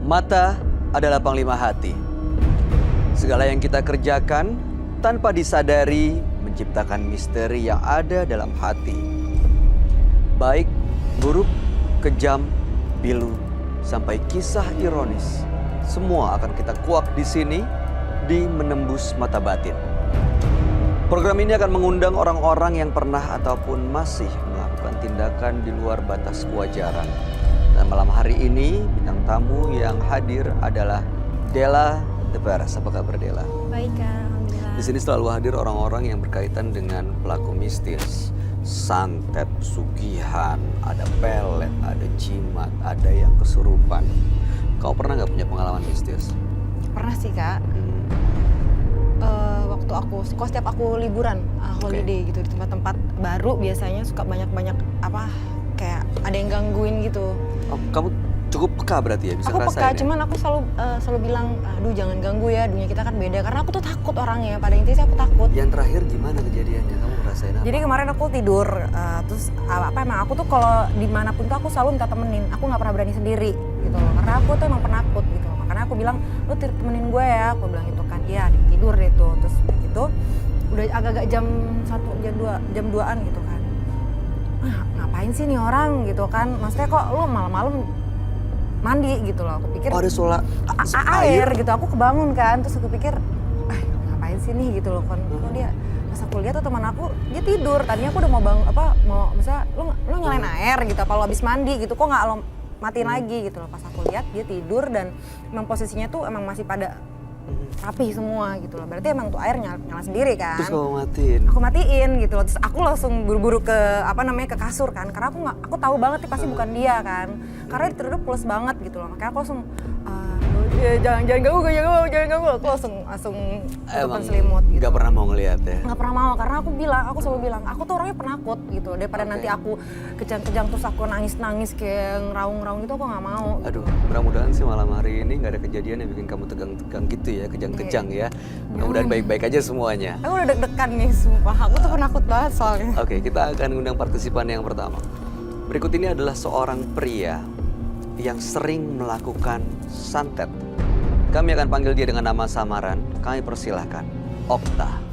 Mata adalah panglima hati. Segala yang kita kerjakan tanpa disadari menciptakan misteri yang ada dalam hati. Baik, buruk, kejam, pilu, sampai kisah ironis. Semua akan kita kuak di sini di Menembus Mata Batin. Program ini akan mengundang orang-orang yang pernah ataupun masih melakukan tindakan di luar batas kewajaran. Dan malam hari ini bintang tamu yang hadir adalah Della The Peres. Apa kabar Della? Baik Kak, alhamdulillah. Di sini selalu hadir orang-orang yang berkaitan dengan pelaku mistis. Santet, sugihan, ada pelet, ada jimat, ada yang kesurupan. Kau pernah nggak punya pengalaman mistis? Pernah sih Kak. Waktu setiap aku liburan, holiday gitu di tempat-tempat baru biasanya suka banyak kayak ada yang gangguin gitu. Oh, kamu cukup peka berarti ya, bisa aku ngerasain peka, ya? cuman aku selalu bilang, aduh jangan ganggu ya, dunia kita kan beda. Karena aku tuh takut orangnya, pada intinya sih aku takut. Yang terakhir gimana kejadiannya? Kamu ngerasain apa? Jadi kemarin aku tidur, terus emang aku tuh kalau dimanapun tuh aku selalu minta temenin. Aku nggak pernah berani sendiri gitu loh, karena aku tuh emang penakut gitu loh. Makanya aku bilang, lu temenin gue ya, aku bilang gitu kan. Iya, tidur deh tuh, terus gitu. Udah agak-agak jam 1, jam 2-an gitu kan. Ngapain sih nih orang gitu kan, maksudnya kok lu malam-malam mandi gitu loh. Aku pikir ada sholat air gitu, aku kebangun kan, terus aku pikir ngapain sih nih gitu loh kan. Kok dia, pas aku lihat tuh teman aku dia tidur. Tadinya aku udah mau misalnya lu nyalain air gitu apa lu habis mandi gitu, kok nggak lo matiin lagi gitu loh. Pas aku lihat dia tidur dan emang posisinya tuh emang masih pada rapi semua gitu loh. Berarti emang tuh air nyala sendiri kan. Terus kamu matiin? Aku matiin gitu loh. Terus aku langsung buru-buru ke ke kasur kan. Karena aku tahu banget nih pasti bukan dia kan. Karena dia tidurnya pules banget gitu loh. Makanya aku langsung jangan ganggu, jangan ganggu. Aku langsung tutupan selimut gitu. Gak pernah mau ngeliat ya? Gak pernah mau, karena aku selalu bilang, aku tuh orangnya penakut gitu. Daripada nanti aku kejang-kejang terus aku nangis-nangis kayak ngeraung-ngeraung gitu, aku gak mau. Aduh, mudah-mudahan sih malam hari ini gak ada kejadian yang bikin kamu tegang-tegang gitu ya, kejang-kejang ya. Mudah-mudahan baik-baik aja semuanya. Aku udah deg-degan nih, sumpah. Aku tuh penakut banget soalnya. Oke, kita akan undang partisipan yang pertama. Berikut ini adalah seorang pria yang sering melakukan santet. Kami akan panggil dia dengan nama samaran. Kami persilahkan, Okta.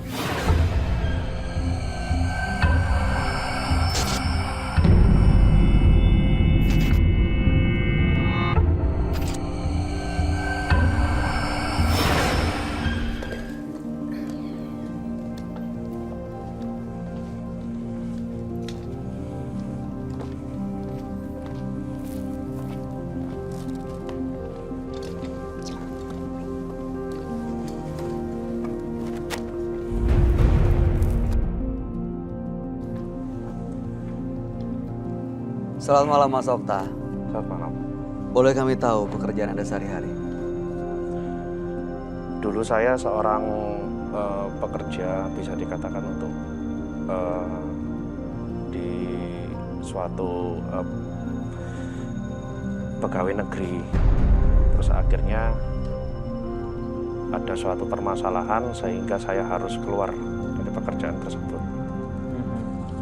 Selamat malam Mas Okta. Selamat malam. Boleh kami tahu pekerjaan Anda sehari-hari? Dulu saya seorang pekerja, bisa dikatakan untuk di suatu pegawai negeri. Terus akhirnya ada suatu permasalahan sehingga saya harus keluar dari pekerjaan tersebut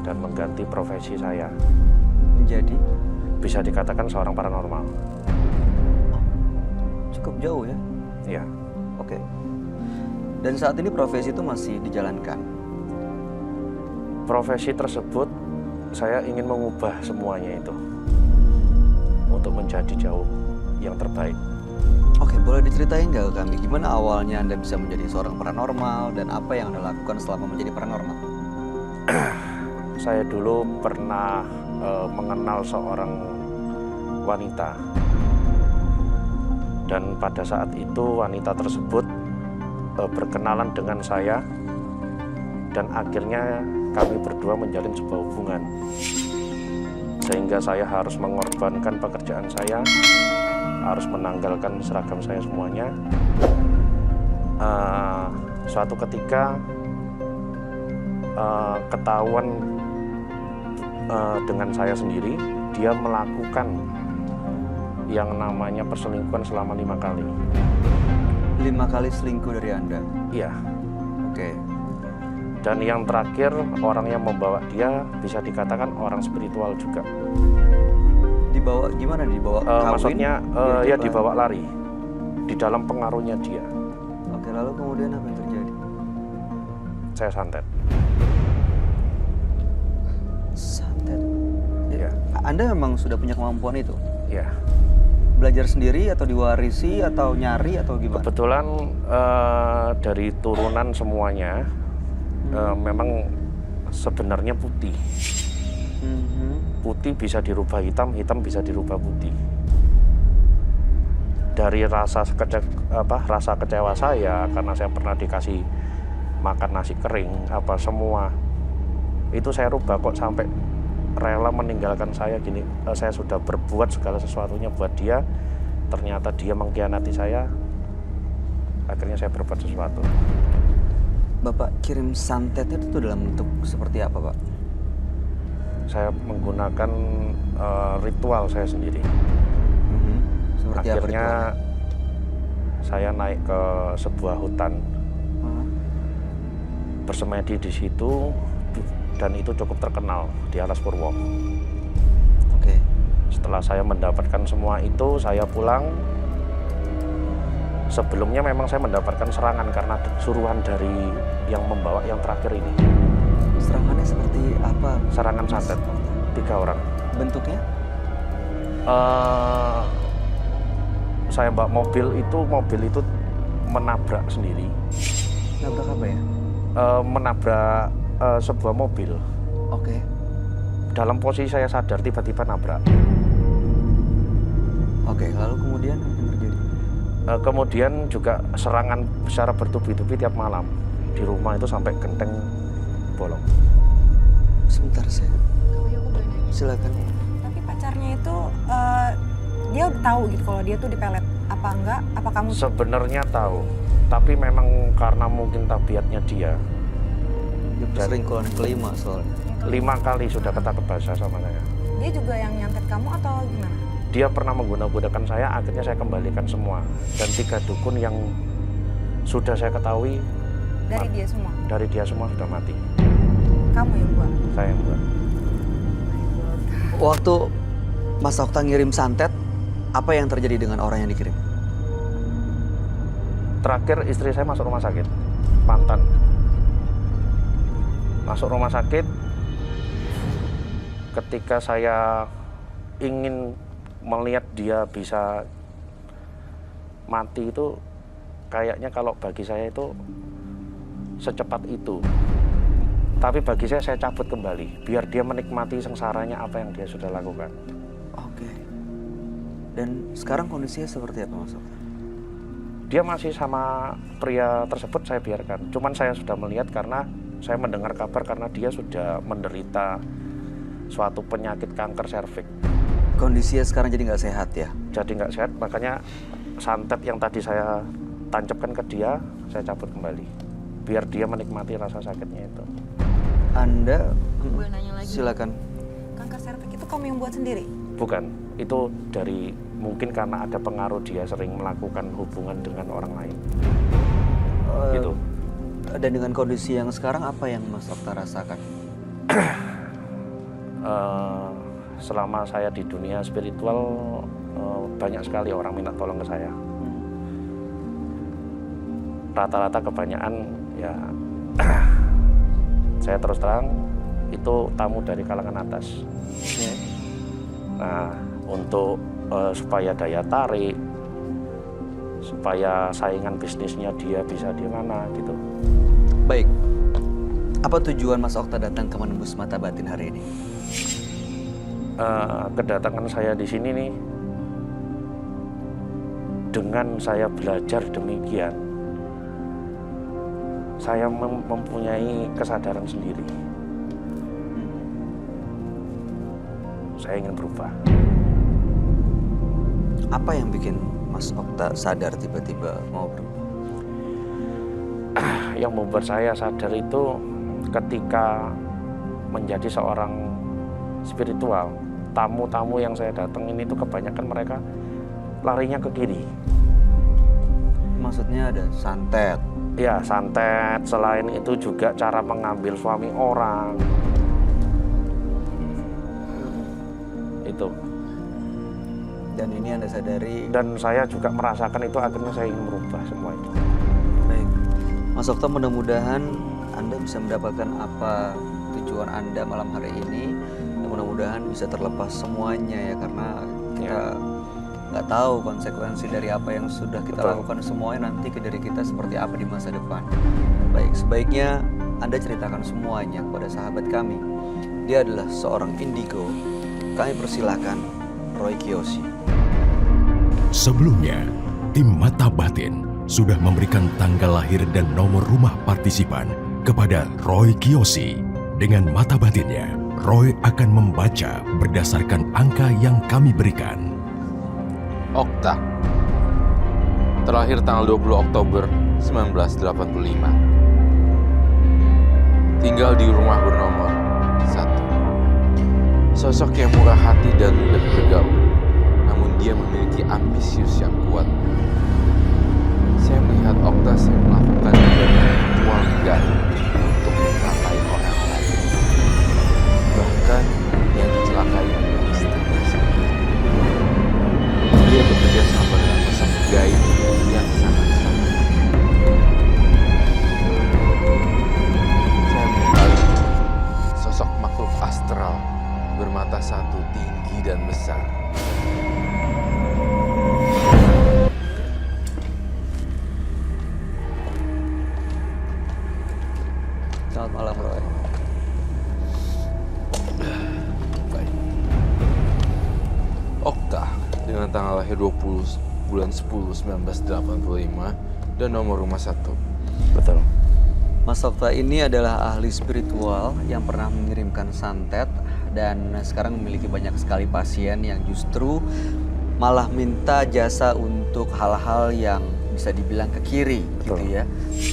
dan mengganti profesi saya. Menjadi? Bisa dikatakan seorang paranormal. Cukup jauh ya? Iya. Oke. Dan saat ini profesi itu masih dijalankan? Profesi tersebut saya ingin mengubah semuanya itu untuk menjadi jauh yang terbaik. Oke, boleh diceritain nggak ke kami gimana awalnya Anda bisa menjadi seorang paranormal dan apa yang Anda lakukan selama menjadi paranormal? Saya dulu pernah mengenal seorang wanita, dan pada saat itu wanita tersebut berkenalan dengan saya, dan akhirnya kami berdua menjalin sebuah hubungan sehingga saya harus mengorbankan pekerjaan saya, harus menanggalkan seragam saya semuanya. Suatu ketika ketahuan dengan saya sendiri, dia melakukan yang namanya perselingkuhan selama 5 kali. 5 kali selingkuh dari Anda? Iya. Oke. Dan yang terakhir, orang yang membawa dia bisa dikatakan orang spiritual juga. Dibawa gimana? Dibawa kawin? Maksudnya ya dibawa lari. di dalam pengaruhnya dia. Oke, lalu kemudian apa yang terjadi? Saya santet. Santet. Ya. Anda memang sudah punya kemampuan itu? Ya. Belajar sendiri atau diwarisi atau nyari atau gimana? Kebetulan dari turunan semuanya memang sebenarnya putih. Putih bisa dirubah hitam, hitam bisa dirubah putih. Dari rasa kecewa saya karena saya pernah dikasih makan nasi kering apa semua itu saya rubah kok sampai rela meninggalkan saya gini. Saya sudah berbuat segala sesuatunya buat dia, ternyata dia mengkhianati saya. Akhirnya saya berbuat sesuatu. Bapak kirim santetnya itu dalam bentuk seperti apa, Pak? Saya menggunakan ritual saya sendiri. Seperti apa Akhirnya ritualnya? saya naik ke sebuah hutan, bersemedi di situ, dan itu cukup terkenal di Alas Purwo. Oke. Setelah saya mendapatkan semua itu, saya pulang. Sebelumnya memang saya mendapatkan serangan karena suruhan dari yang membawa yang terakhir ini. Serangannya seperti apa? Serangan santet, 3 orang. Bentuknya? Saya bawa mobil itu menabrak sendiri. Nabrak apa ya? Menabrak sebuah mobil. Oke. Dalam posisi saya sadar tiba-tiba nabrak. Oke, lalu kemudian apa yang terjadi? Kemudian juga serangan secara bertubi-tubi tiap malam di rumah itu sampai genteng bolong. Sebentar saya. Silakan. Tapi pacarnya itu dia udah tahu gitu kalau dia tuh dipelet. Apa enggak? Apa kamu? Sebenarnya tahu, tapi memang karena mungkin tabiatnya dia. Dia selingkuhan kelima soalnya. 5 kali sudah ketangkep basah sama saya. Dia juga yang nyantet kamu atau gimana? Dia pernah menggunakan saya, akhirnya saya kembalikan semua. Dan 3 dukun yang sudah saya ketahui Dari dia semua? dari dia semua sudah mati. Kamu yang buat? Saya yang buat. Waktu Mas Okta ngirim santet, apa yang terjadi dengan orang yang dikirim? Terakhir istri saya masuk rumah sakit, Pantan. Masuk rumah sakit, ketika saya ingin melihat dia bisa mati itu, kayaknya kalau bagi saya itu secepat itu. Tapi bagi saya cabut kembali, biar dia menikmati sengsaranya apa yang dia sudah lakukan. Oke. Dan sekarang kondisinya seperti apa, Mas Okta? Dia masih sama pria tersebut saya biarkan. Cuman saya sudah melihat karena saya mendengar kabar karena dia sudah menderita suatu penyakit kanker serviks. Kondisinya sekarang jadi nggak sehat ya? Jadi nggak sehat, makanya santet yang tadi saya tancapkan ke dia, saya cabut kembali. Biar dia menikmati rasa sakitnya itu. Anda, Gue nanya lagi. silakan. Kanker serviks itu kamu yang buat sendiri? Bukan, itu dari mungkin karena ada pengaruh dia sering melakukan hubungan dengan orang lain. Gitu. Dan dengan kondisi yang sekarang, apa yang Mas Okta rasakan? Selama saya di dunia spiritual, banyak sekali orang minta tolong ke saya. Rata-rata kebanyakan ya saya terus terang itu tamu dari kalangan atas. Nah, untuk supaya daya tarik, supaya saingan bisnisnya dia bisa di mana gitu. Baik, apa tujuan Mas Okta datang ke Menembus Mata Batin hari ini? Kedatangan saya di sini nih, dengan saya belajar demikian, saya mempunyai kesadaran sendiri. Saya ingin berubah. Apa yang bikin Mas Okta sadar tiba-tiba mau berubah? Yang membuat saya sadar itu ketika menjadi seorang spiritual, tamu-tamu yang saya datengin itu kebanyakan mereka larinya ke kiri. Maksudnya ada santet. Ya, santet. Selain itu juga cara mengambil suami orang. Itu. Dan ini Anda sadari. Dan saya juga merasakan itu, akhirnya saya ingin merubah semua itu. Baik. Mas Okta, mudah-mudahan Anda bisa mendapatkan apa tujuan Anda malam hari ini. Dan mudah-mudahan bisa terlepas semuanya ya, karena kita nggak tahu konsekuensi dari apa yang sudah kita lakukan semuanya nanti ke diri kita seperti apa di masa depan. Baik, sebaiknya Anda ceritakan semuanya kepada sahabat kami. Dia adalah seorang indigo. Kami persilahkan Roy Kiyoshi. Sebelumnya, tim Mata Batin sudah memberikan tanggal lahir dan nomor rumah partisipan kepada Roy Kiyoshi. Dengan mata batinnya, Roy akan membaca berdasarkan angka yang kami berikan. Okta. Terlahir tanggal 20 Oktober 1985. Tinggal di rumah bernomor 1. Sosok yang murah hati dan mudah bergaul. Namun dia memiliki ambisius yang kuat. Saya melihat Okta sering melakukan ritual gaib untuk mencelakai orang lain. Bahkan yang dicelakai adalah istrinya sendiri. Dia bekerja sama dengan sosok gaib yang sangat sama. Saya mengetahui sosok makhluk astral bermata satu tinggi dan besar. Selamat malam, Roy. Baik. Okta dengan tanggal lahir 20 bulan 10 1985 dan nomor rumah 1. Betul. Mas Okta ini adalah ahli spiritual yang pernah mengirimkan santet dan sekarang memiliki banyak sekali pasien yang justru malah minta jasa untuk hal-hal yang bisa dibilang ke kiri. Betul. Gitu ya.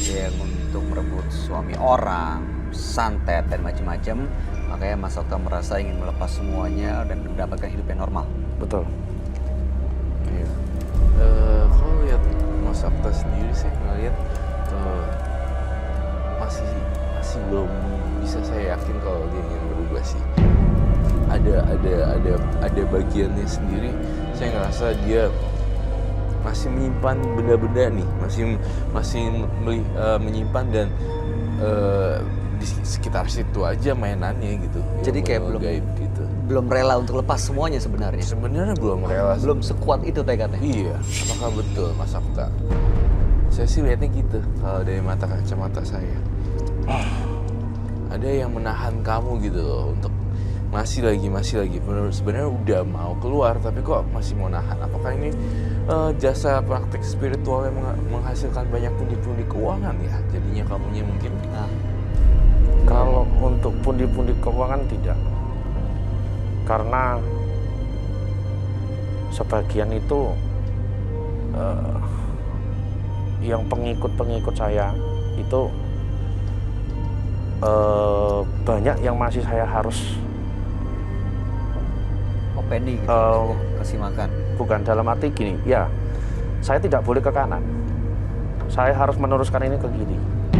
Yang untuk merebut suami orang, santet dan macam-macam. Makanya Mas Okta merasa ingin melepas semuanya dan mendapatkan hidup yang normal. Betul. Iya. Kalau lihat Mas Okta sendiri, saya ngeliat masih belum bisa saya yakin kalau dia ingin berubah sih. Ada bagiannya sendiri. Saya ngerasa dia masih menyimpan benda-benda nih, masih menyimpan dan di sekitar situ aja mainannya gitu. Jadi kayak belum gaib gitu. Belum rela untuk lepas semuanya sebenarnya. Sebenarnya belum rela. Belum sekuat itu tekadnya. Iya, apakah betul Mas Okta? Saya sih lihatnya gitu kalau dari mata kacamata saya. Ada yang menahan kamu gitu loh untuk masih lagi. Sebenarnya udah mau keluar tapi kok masih mau nahan. Apakah ini jasa praktik spiritual yang menghasilkan banyak pundi-pundi keuangan ya? Jadinya kamunya mungkin. Kalau untuk pundi-pundi keuangan tidak. Karena sebagian itu yang pengikut-pengikut saya itu banyak yang masih saya harus Openi gitu maksudnya, kasih makan. bukan dalam arti gini, ya saya tidak boleh ke kanan, saya harus meneruskan ini ke kiri.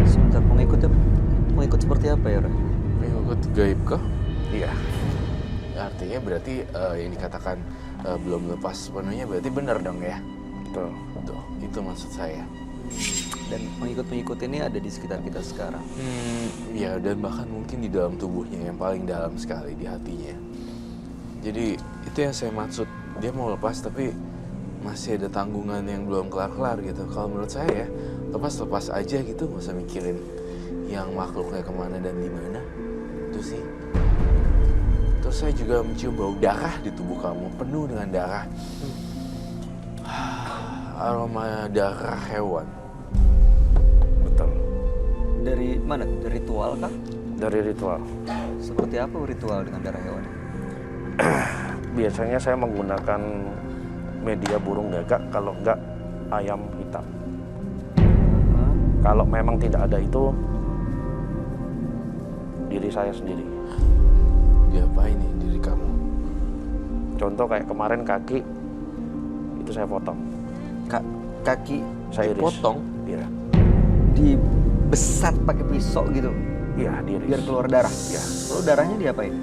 Sebentar, pengikut seperti apa ya, Roy? Pengikut gaib kah? Iya. Artinya berarti yang dikatakan belum lepas sepenuhnya berarti benar dong ya? Betul. Tuh, itu maksud saya. Dan pengikut-pengikut ini ada di sekitar kita sekarang. Ya dan bahkan mungkin di dalam tubuhnya yang paling dalam sekali di hatinya. Jadi itu yang saya maksud, dia mau lepas tapi masih ada tanggungan yang belum kelar-kelar gitu. Kalau menurut saya ya, lepas aja gitu, nggak usah mikirin yang makhluknya kemana dan di mana. Itu sih. Terus saya juga mencium bau darah di tubuh kamu, penuh dengan darah. Aroma darah hewan. Betul. Dari mana? Dari ritual kah? Dari ritual. Seperti apa ritual dengan darah hewan? Biasanya saya menggunakan media burung gagak, kalau enggak ayam hitam. Kalau memang tidak ada itu, diri saya sendiri. Diapain nih diri kamu? Contoh kayak kemarin kaki, itu saya potong. Kaki Saya iris. Potong? Iya. dibesat pakai pisau gitu Iya, diiris. biar keluar darah. Iya. Lalu darahnya diapain?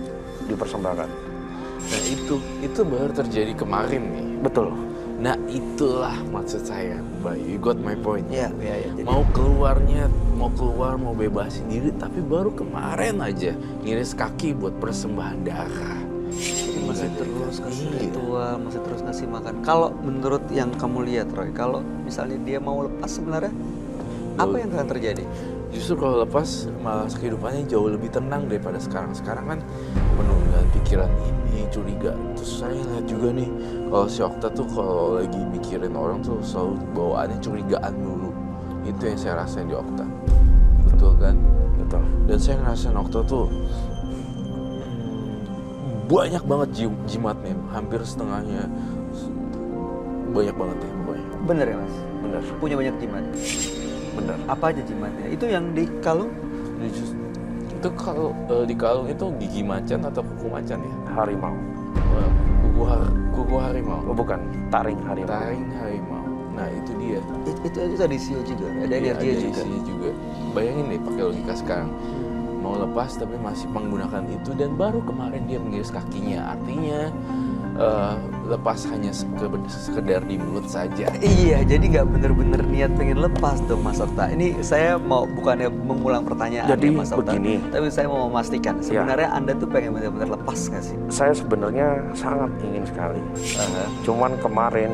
Dipersembahkan. Nah itu baru terjadi kemarin nih. Betul. Nah itulah maksud saya, Mbak. You got my point. Iya. Jadi Mau keluar, mau bebasin diri, tapi baru kemarin aja ngiris kaki buat persembahan darah. masih terus kasih Iya. ritual, masih terus ngasih makan. Kalau menurut yang kamu lihat, Roy, kalau misalnya dia mau lepas sebenarnya, apa yang akan terjadi? Justru kalau lepas malah kehidupannya jauh lebih tenang daripada sekarang. Sekarang kan penuh dengan pikiran ini, curiga. Terus saya lihat juga nih, kalau si Okta tuh kalau lagi mikirin orang tuh selalu bawaannya curigaan dulu. Itu yang saya rasain di Okta. Betul kan? Betul. Dan saya ngerasain Okta tuh banyak banget jimatnya, hampir setengahnya. Banyak banget ya pokoknya. Bener ya, Mas? Benar. Punya banyak jimat. Benar. Apa aja jimatnya? Itu yang di kalung? Itu kalau di kalung itu gigi macan atau kuku macan ya? Harimau. Kuku harimau. Oh, bukan, taring harimau. Taring harimau. Nah itu dia. Itu tadi Sio juga, ada Iya, energi ada juga. isinya juga. Bayangin deh pakai logika sekarang. Mau lepas tapi masih menggunakan itu dan baru kemarin dia mengiris kakinya. Artinya lepas hanya sekedar di mulut saja. Iya, jadi nggak bener-bener niat pengen lepas dong, Mas Okta. Ini saya mau bukannya mengulang pertanyaan Jadi ya, Mas Okta, begini. tapi saya mau memastikan sebenarnya Anda tuh pengen bener-bener lepas nggak sih? Saya sebenarnya sangat ingin sekali. Cuman kemarin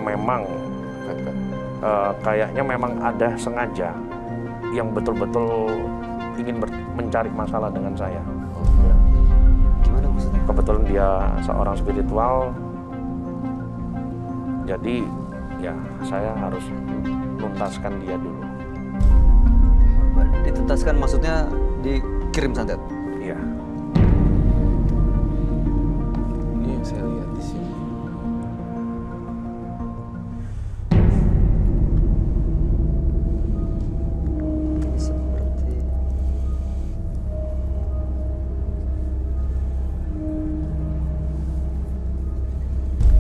memang kayaknya memang ada sengaja yang betul-betul ingin mencari masalah dengan saya. Gimana maksudnya? Kebetulan dia seorang spiritual, jadi ya saya harus tuntaskan dia dulu. Dituntaskan maksudnya dikirim santet? Iya. Ini yang saya lihat di sini. Seperti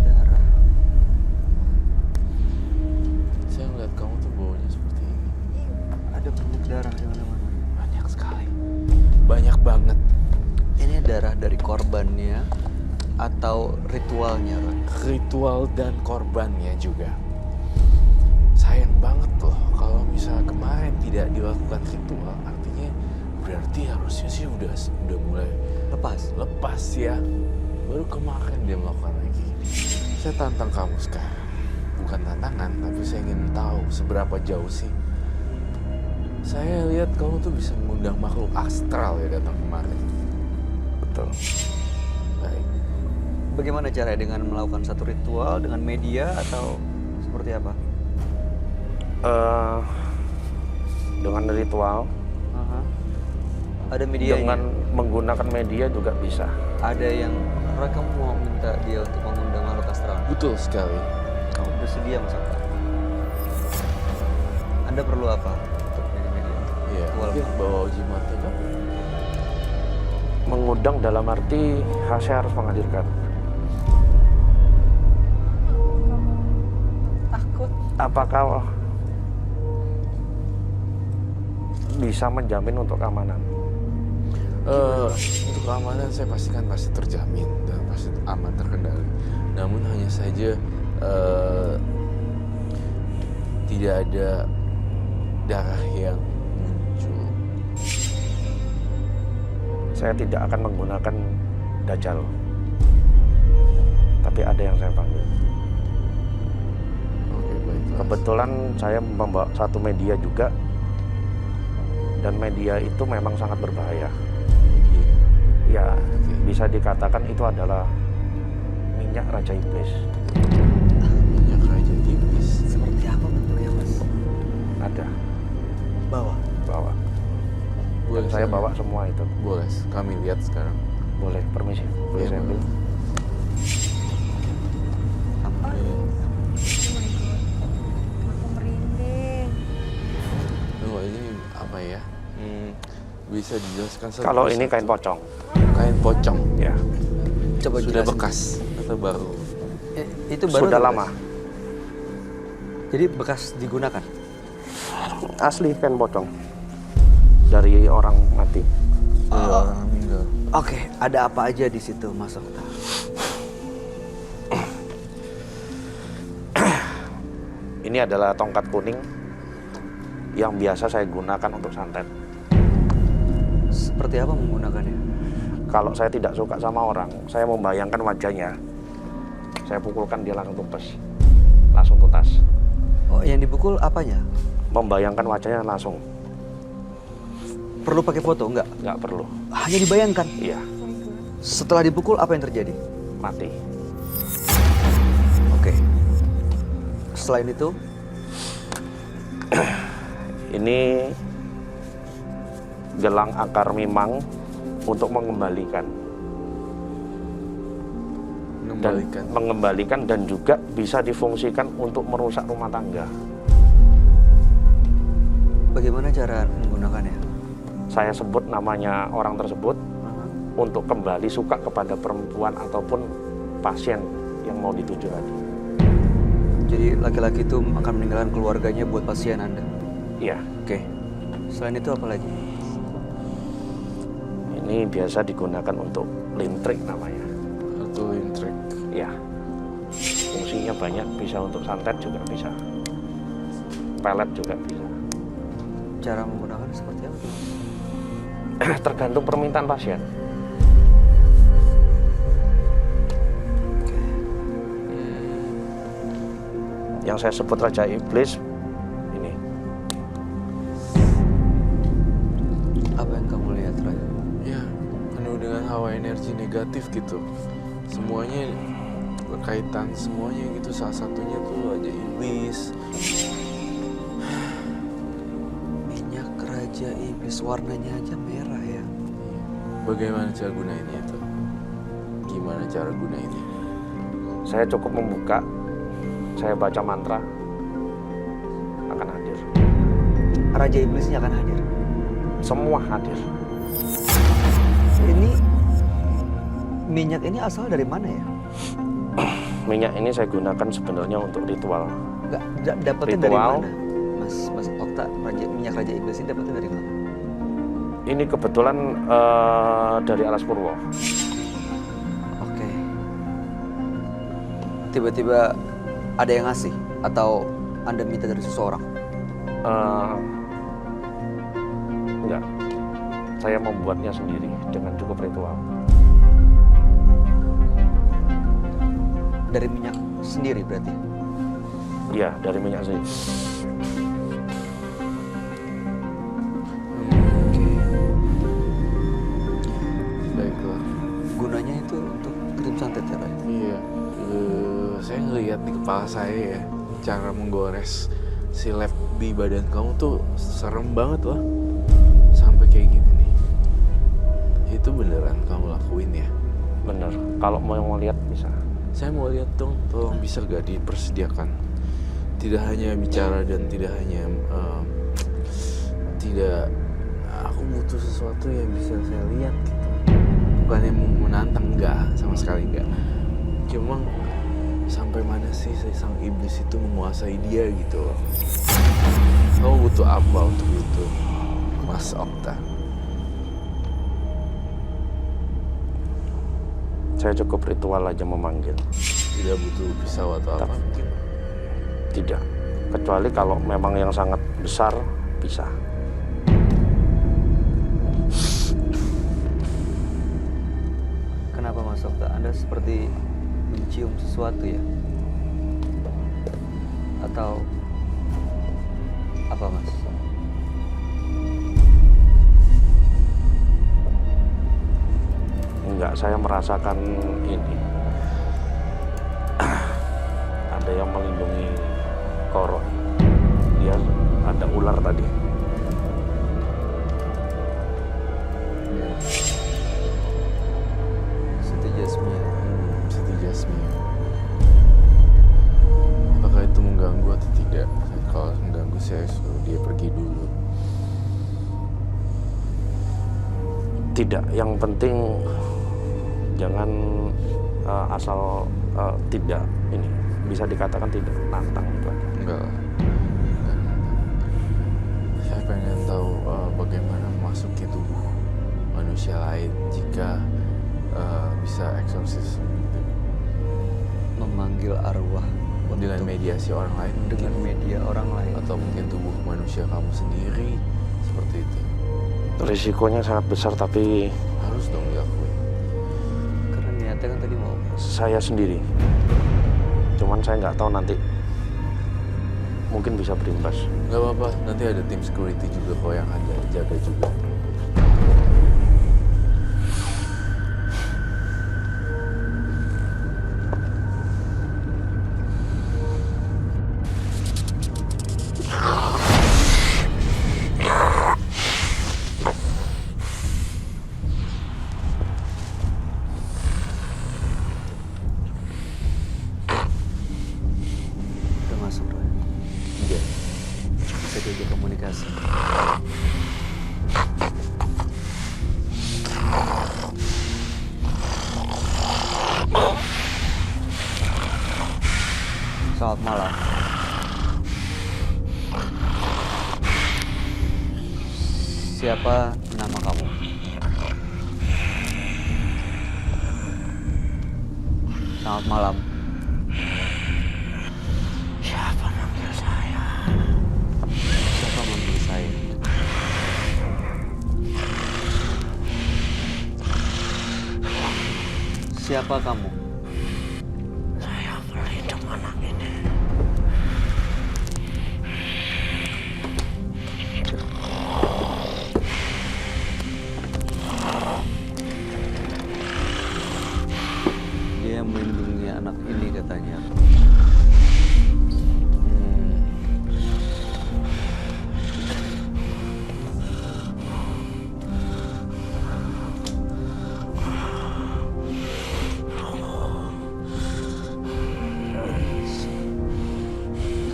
darah. Saya ngeliat kamu tuh baunya seperti ini. Ada banyak darah di mana-mana. Banyak sekali. Banyak banget. Ini darah dari korbannya atau ritualnya, Roy? Ritual dan korbannya juga. Sayang banget loh kalau misalnya kemarin tidak dilakukan ritual, artinya berarti harusnya sih udah mulai lepas ya. Baru kemarin dia melakukan lagi. Saya tantang kamu sekarang. Bukan tantangan, tapi saya ingin tahu seberapa jauh sih. Saya lihat kamu tuh bisa mengundang makhluk astral ya datang kemarin. Betul. Baik. Bagaimana caranya, dengan melakukan satu ritual dengan media atau seperti apa? Dengan ritual, Ada media dengan menggunakan media juga bisa. Ada yang Roy, kamu mau minta dia untuk mengundang makhluk astral? Betul sekali. Kamu bersedia, Mas Okta? Anda perlu apa untuk media? Iya. Ritual. Mungkin bawa jimatnya kan? Mengundang dalam arti saya harus menghadirkan. Takut. Apakah bisa menjamin untuk keamanan? Untuk keamanan saya pastikan pasti terjamin dan pasti aman terkendali. Namun hanya saja tidak ada darah yang muncul. Saya tidak akan menggunakan dajjal, tapi ada yang saya panggil. Oke, baiklah. Kebetulan saya membawa satu media juga, dan media itu memang sangat berbahaya. Ya, bisa dikatakan itu adalah minyak Raja Iblis. Minyak Raja Iblis. Seperti apa bentuknya, Mas? Ada, Bawa. bawa. Boleh Dan saya bawa semua itu. Boleh, kami lihat sekarang. Boleh, permisi. Boleh Iya, saya ambil? Apa? Iya. Aku merinding. Tunggu, ini apa ya? Bisa dijelaskan satu Kalau ini persatu? kain pocong, Kain pocong. ya. Coba Sudah jelasin. bekas atau baru? Itu baru Sudah atau lama. bekas? Jadi bekas digunakan. Asli kain pocong dari orang mati. Orang meninggal. Oke, ada apa aja di situ, Mas Okta? Ini adalah tongkat kuning yang biasa saya gunakan untuk santet. Seperti apa menggunakannya? Kalau saya tidak suka sama orang, saya membayangkan wajahnya, saya pukulkan dia langsung tumpes, langsung tuntas. Oh, yang dipukul apanya? Membayangkan wajahnya langsung, Perlu pakai foto? Enggak? nggak perlu. Hanya dibayangkan. Iya, Setelah dipukul apa yang terjadi? mati. Oke. Selain itu, Ini gelang akar mimang untuk mengembalikan. Mengembalikan dan juga bisa difungsikan untuk merusak rumah tangga. bagaimana cara menggunakannya? Saya sebut namanya orang tersebut untuk kembali suka kepada perempuan ataupun pasien yang mau dituju tadi. Jadi laki-laki itu akan meninggalkan keluarganya buat pasien Anda? Iya, Oke. Selain itu apa lagi? ini biasa digunakan untuk lintrik namanya. Atau intrik. Ya, fungsinya banyak, bisa untuk santet juga bisa, pelet juga bisa. Cara menggunakan seperti apa? Tergantung permintaan pasien. Oke. Yang saya sebut Raja Iblis ini. Apa yang kamu lihat, Ray? Ya, penuh dengan hawa energi negatif gitu. Semuanya berkaitan, semuanya gitu. Salah satunya tuh Raja Iblis. Minyak Raja Iblis, warnanya aja merah ya. Bagaimana cara gunainnya itu? Gimana cara gunainnya? Saya cukup membuka, saya baca mantra, akan hadir. Raja Iblisnya akan hadir. Semua hadir. Ini minyak ini asal dari mana ya? Minyak ini saya gunakan sebenarnya untuk ritual. Enggak, dapatnya dari Ritual. mana? Mas Okta, minyak Raja Iblis ini dapatnya dari mana? Ini kebetulan dari Alas Purwo. Oke. Tiba-tiba ada yang ngasih atau Anda minta dari seseorang? Enggak, saya membuatnya sendiri dengan cukup ritual. Dari minyak sendiri berarti? Iya, dari minyak sendiri. Oke. Baiklah. Gunanya itu untuk krim santet ya, Ray? Iya. Saya ngelihat di kepala saya ya, cara menggores si lab di badan kamu tuh serem banget loh. Sampai kayak gini nih. Itu beneran kamu lakuin ya? Bener, kalau mau lihat bisa. Saya mau lihat dong, tolong bisa gak dipersediakan? Tidak hanya bicara dan tidak hanya tidak. Aku butuh sesuatu yang bisa saya lihat gitu. Bukan yang menantang, enggak, sama sekali enggak. Cuma sampai mana sih si sang iblis itu menguasai dia gitu loh. Kamu butuh apa untuk itu, Mas Okta? Saya cukup ritual aja memanggil. Tidak butuh pisau atau apa mungkin? Tidak, kecuali kalau memang yang sangat besar bisa. Kenapa Mas Okta? Anda seperti mencium sesuatu ya? Atau apa Mas? Enggak, saya merasakan ini. Ada yang melindungi Koro. Dia ada ular tadi. Siti Jasmine. Siti Jasmine. Apakah itu mengganggu atau tidak? Kalau mengganggu saya suruh dia pergi dulu. Tidak, yang penting jangan asal tidak ini bisa dikatakan tidak nantang itu aja. Enggak lah. Enggak. Saya pengen tahu bagaimana memasuki tubuh manusia lain jika bisa eksorsis gitu. Memanggil arwah dengan mediasi orang lain Dengan media orang lain. atau mungkin tubuh manusia kamu sendiri seperti itu. Risikonya sangat besar, tapi Harus dong diakui. Karena niatnya kan tadi mau. saya sendiri. Cuman saya nggak tahu nanti mungkin bisa berimbas. Gak apa-apa, nanti ada tim security juga kok yang ada jaga juga. Udah masuk, Roy. Iya. Bisa diajak komunikasi. Selamat malam. Siapa nama kamu? Selamat malam. Siapa manggil saya? Siapa manggil saya? Siapa kamu? Saya pelindung anak ini. Dia melindungi anak ini katanya.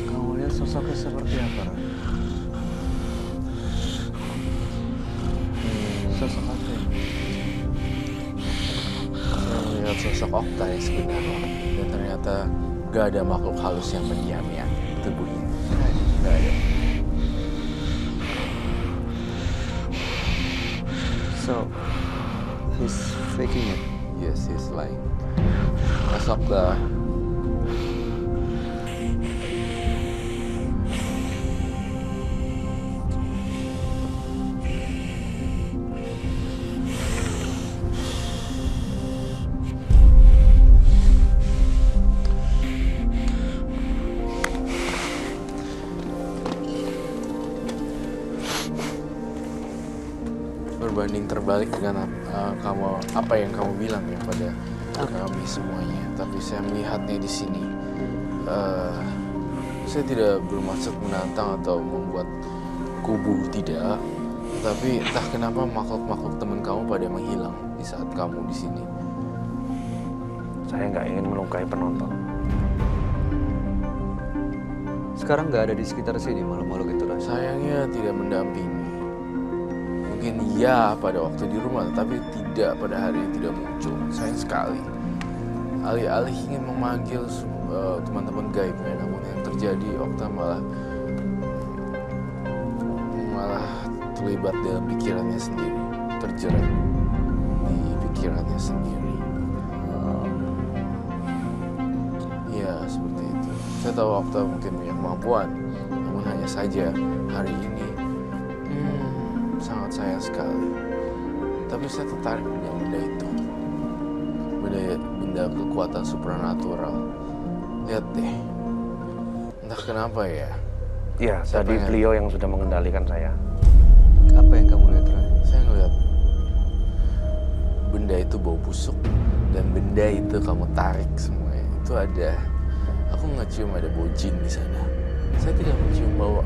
Kamu lihat sosoknya seperti apa, Ran? Sosok apa ya? Saya melihat sosok Okta yang sebenarnya dan ternyata gak ada makhluk halus yang mendiami tubuhnya. Gak ada. So, he's faking it. Yes, he's lying. Mas Okta, berbanding terbalik dengan apa yang kamu bilang ya pada kami semuanya. Tapi saya melihatnya di sini. Saya tidak bermaksud menantang atau membuat kubu, tidak. Tapi entah kenapa makhluk-makhluk teman kamu pada menghilang di saat kamu di sini. Saya nggak ingin melukai penonton. Sekarang nggak ada di sekitar sini makhluk-makhluk itu, Ran. Sayangnya tidak mendampingi. Mungkin ya pada waktu di rumah, tapi tidak pada hari yang tidak muncul. Sayang sekali. Alih-alih ingin memanggil teman-teman gaibnya, namun yang terjadi Okta malah terlibat dalam pikirannya sendiri, terjerat di pikirannya sendiri. Ya seperti itu. Saya tahu Okta mungkin punya kemampuan, namun hanya saja hari ini sangat sayang sekali. Tapi saya tertarik dengan benda itu. Benda kekuatan supranatural. Lihat deh. Entah kenapa ya. Iya, Saya tadi pengen- beliau yang sudah mengendalikan saya. Apa yang kamu lihat, Ran? Saya ngeliat benda itu bau busuk. Dan benda itu kamu tarik semuanya. Itu ada. Aku ngecium ada bau jin di sana. Saya tidak mencium bau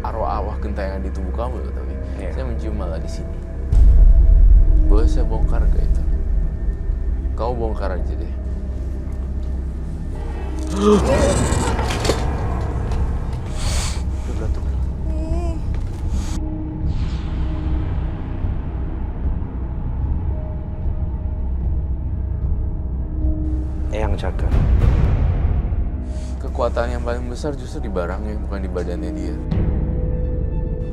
arwah gentayangan di tubuh kamu loh, tapi Iya. saya mencium malah di sini. Boleh saya bongkar gak itu? Kamu bongkar aja deh. Udah beratuk. Yang jaga. Kekuatan yang paling besar justru di barangnya, bukan di badannya dia.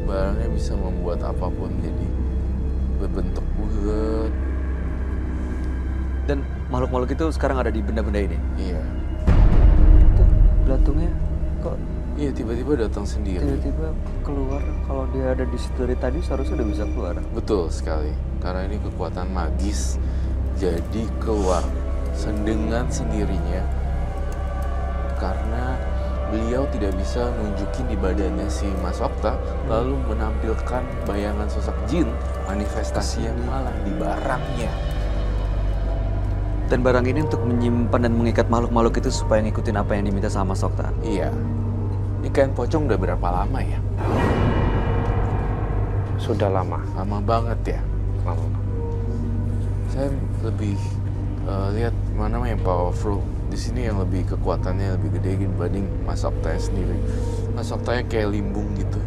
Barangnya bisa membuat apapun jadi berbentuk bulat. Dan makhluk-makhluk itu sekarang ada di benda-benda ini. Iya. Belatungnya kok Iya, tiba-tiba datang sendiri. tiba-tiba keluar? Kalau dia ada di situ dari tadi seharusnya udah bisa keluar. Betul sekali, karena ini kekuatan magis, jadi keluar dengan sendirinya karena beliau tidak bisa nunjukin di badannya si Mas Okta, lalu menampilkan bayangan sosok jin, manifestasinya malah di barangnya. Dan barang ini untuk menyimpan dan mengikat makhluk-makhluk itu supaya ngikutin apa yang diminta sama Mas Okta. Iya, ini kain pocong udah berapa lama ya? Sudah lama. Lama banget ya. Lama. Saya lebih lihat mana yang powerful di sini, yang lebih kekuatannya lebih gede dibanding Mas Okta sendiri. Mas Okta kayak limbung gitu.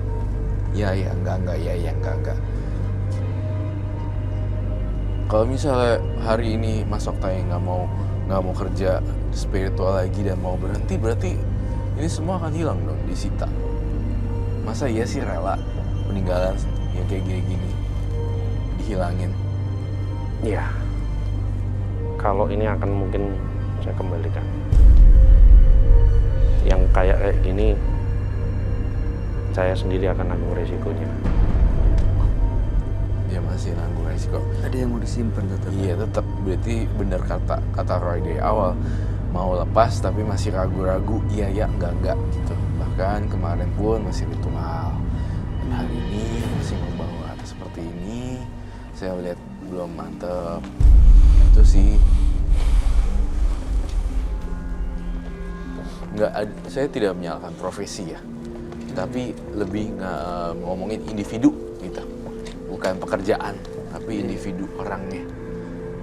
Ya enggak, ya enggak. Kalau misalnya hari ini Mas Okta yang nggak mau kerja spiritual lagi dan mau berhenti, berarti ini semua akan hilang dong, disita. Masa iya sih rela peninggalan yang kayak gini dihilangin? Iya. Kalau ini akan mungkin saya kembalikan. Yang kayak gini, saya sendiri akan nanggung resikonya. Dia masih nanggung resiko. Ada yang mau disimpan tetap. Iya, tetap. Berarti benar kata Roy dari awal, mau lepas tapi masih ragu-ragu. Iya enggak gitu. Bahkan kemarin pun masih ritual. Dan hari ini masih membawa seperti ini. Saya lihat belum mantep. Itu sih. Saya tidak menyalahkan profesi ya, tapi lebih ngomongin individu gitu, bukan pekerjaan, tapi individu orangnya.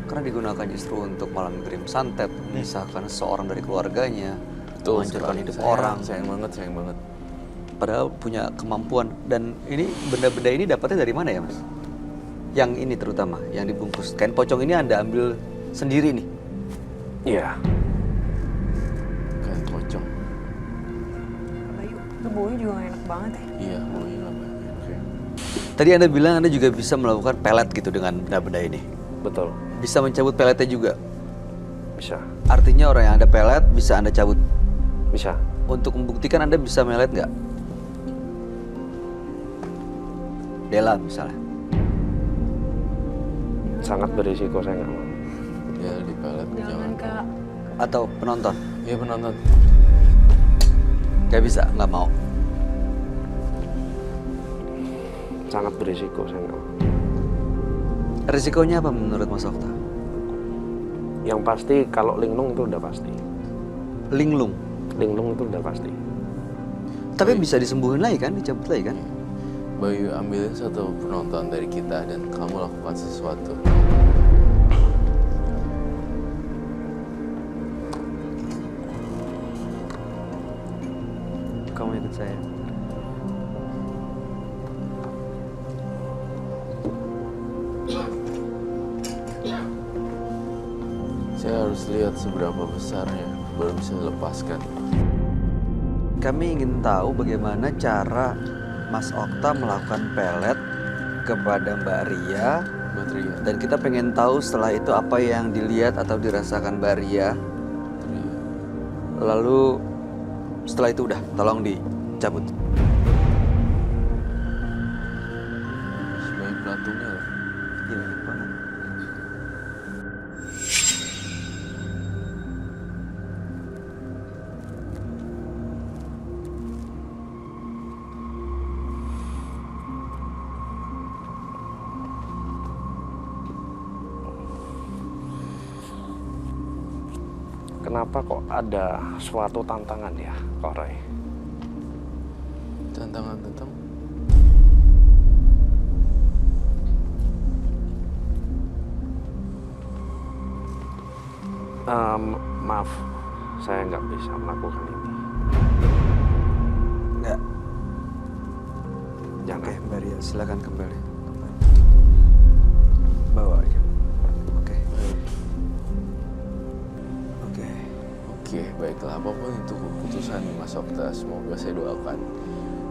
Karena digunakan justru untuk malah mengirim santet, memisahkan seseorang dari keluarganya, menghancurkan hidup orang. Sayang banget. Padahal punya kemampuan. Dan ini benda-benda ini dapatnya dari mana ya, Mas? Yang ini terutama, yang dibungkus kain pocong ini Anda ambil sendiri nih? Iya. Kain pocong. Bayu, itu baunya juga gak enak banget ya. Iya, maunya apa? Oke. Tadi Anda bilang Anda juga bisa melakukan pelet gitu dengan benda-benda ini. Betul. Bisa mencabut peletnya juga. Bisa. Artinya orang yang ada pelet bisa Anda cabut. Bisa. Untuk membuktikan Anda bisa melet nggak? Dela misalnya. Sangat berisiko, saya nggak mau. Ya di pelet jangan. Kak. Atau penonton. Iya penonton. Nggak bisa, nggak mau. Sangat berisiko, saya nggak mau. Risikonya apa menurut Mas Okta? Yang pasti kalau linglung itu udah pasti. Linglung. Linglung itu udah pasti. Tapi bisa disembuhin lagi kan, dicabut lagi kan? Bayu, ambilin satu penonton dari kita dan kamu lakukan sesuatu. Kamu ikut saya. Saya harus lihat seberapa besarnya baru bisa dilepaskan. Kami ingin tahu bagaimana cara Mas Okta melakukan pelet kepada Mbak Ria. Batria. Dan kita pengen tahu setelah itu apa yang dilihat atau dirasakan Mbak Ria. Lalu setelah itu udah, tolong dicabut. Sebagai pelantungnya loh. Iya, banyak banget. Kenapa kok ada suatu tantangan ya, Kak Roy? Tantangan tentang Maaf, saya nggak bisa melakukan ini. Enggak. Jangan. Oke, Mbak Ria, silakan kembali. Bawa aja. Oke. Oke. Oke, baiklah, apapun itu keputusan Mas Okta, semoga saya doakan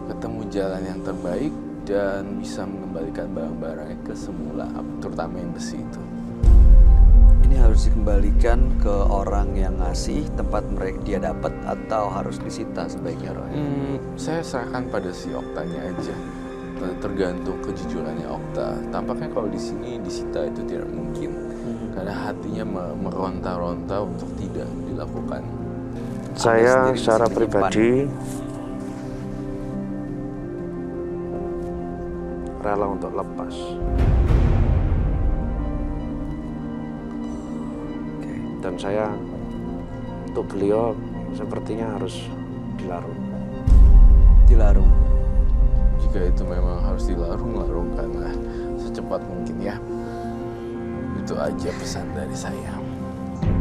ketemu jalan yang terbaik dan bisa mengembalikan barang-barangnya ke semula, terutama yang besi itu. Ini harus dikembalikan ke orang yang ngasih tempat mereka dia dapat atau harus disita sebaiknya Roy? Saya serahkan pada si Oktanya aja. Tergantung kejujurannya Okta. Tampaknya kalau di sini disita itu tidak mungkin. Karena hatinya meronta-ronta untuk tidak dilakukan. Saya sendiri secara masih menyimpan. pribadi rela untuk lepas. Oke. Dan saya untuk beliau sepertinya harus dilarung. Dilarung. Jika itu memang harus dilarung-larungkanlah secepat mungkin ya. Itu aja pesan dari saya.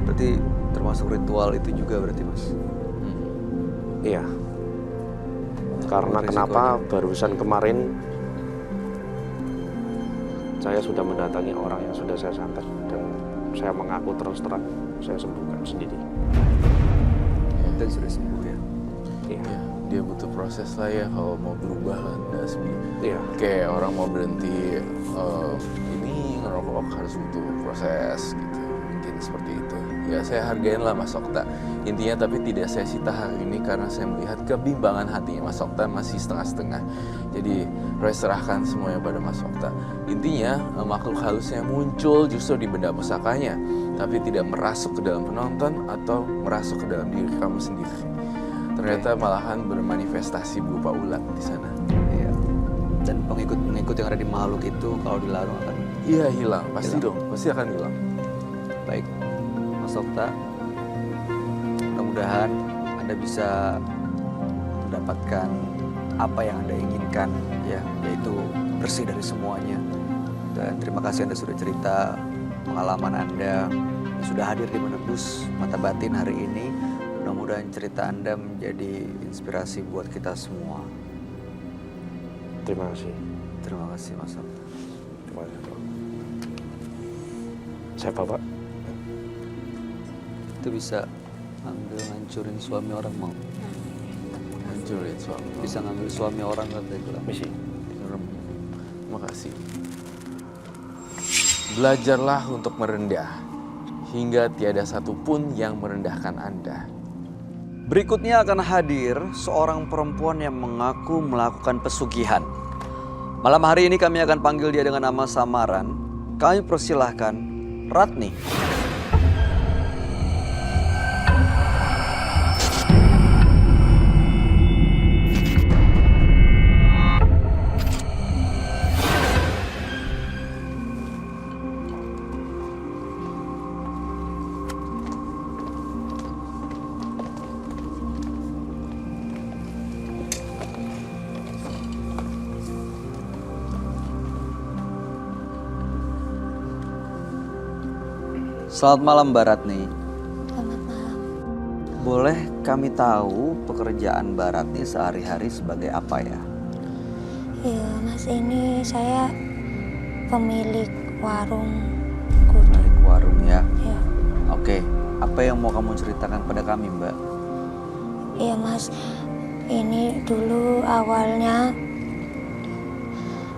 Berarti termasuk ritual itu juga berarti Mas? Iya. Karena Resikonya. kenapa barusan kemarin saya sudah mendatangi orang yang sudah saya santet dan saya mengaku terus terang saya sembuhkan sendiri. Dan sudah sembuh ya? Iya. Ya, dia butuh proses lah ya kalau mau berubah kan. Iya. Kayak orang mau berhenti ini ngerokok harus butuh proses gitu. Mungkin seperti itu. Ya saya hargain lah Mas Okta. Intinya tapi tidak saya sita hari ini karena saya melihat kebimbangan hatinya Mas Okta masih setengah-setengah. Jadi Roy serahkan semuanya pada Mas Okta. Intinya makhluk halusnya muncul justru di benda pusakanya, tapi tidak merasuk ke dalam penonton atau merasuk ke dalam diri kamu sendiri. Ternyata malahan bermanifestasi berupa ulat di sana. Iya. Dan pengikut-pengikut yang ada di makhluk itu kalau dilarung akan Iya hilang, pasti Hilang. dong, pasti akan hilang. baik. Mas Okta, mudah-mudahan Anda bisa mendapatkan apa yang Anda inginkan, ya, yaitu bersih dari semuanya. Dan terima kasih Anda sudah cerita pengalaman Anda, sudah hadir di Menembus Mata Batin hari ini. Mudah-mudahan cerita Anda menjadi inspirasi buat kita semua. Terima kasih. Terima kasih Mas Okta. Terima kasih. Saya Bapak. Itu bisa ambil ngancurin suami orang mau. Hancurin suami. Bisa ngambil suami orang kan tadi bilang. Misi. Terima kasih. Belajarlah untuk merendah, hingga tiada satupun yang merendahkan Anda. Berikutnya akan hadir seorang perempuan yang mengaku melakukan pesugihan. Malam hari ini kami akan panggil dia dengan nama samaran. Kami persilahkan Ratni. Selamat malam Mbak Ratni. Selamat malam. Boleh kami tahu pekerjaan Mbak Ratni sehari-hari sebagai apa ya? Iya, Mas, ini saya pemilik warung kuda. Milik warung ya. Ya. Oke, apa yang mau kamu ceritakan pada kami Mbak? Iya, Mas. Ini dulu awalnya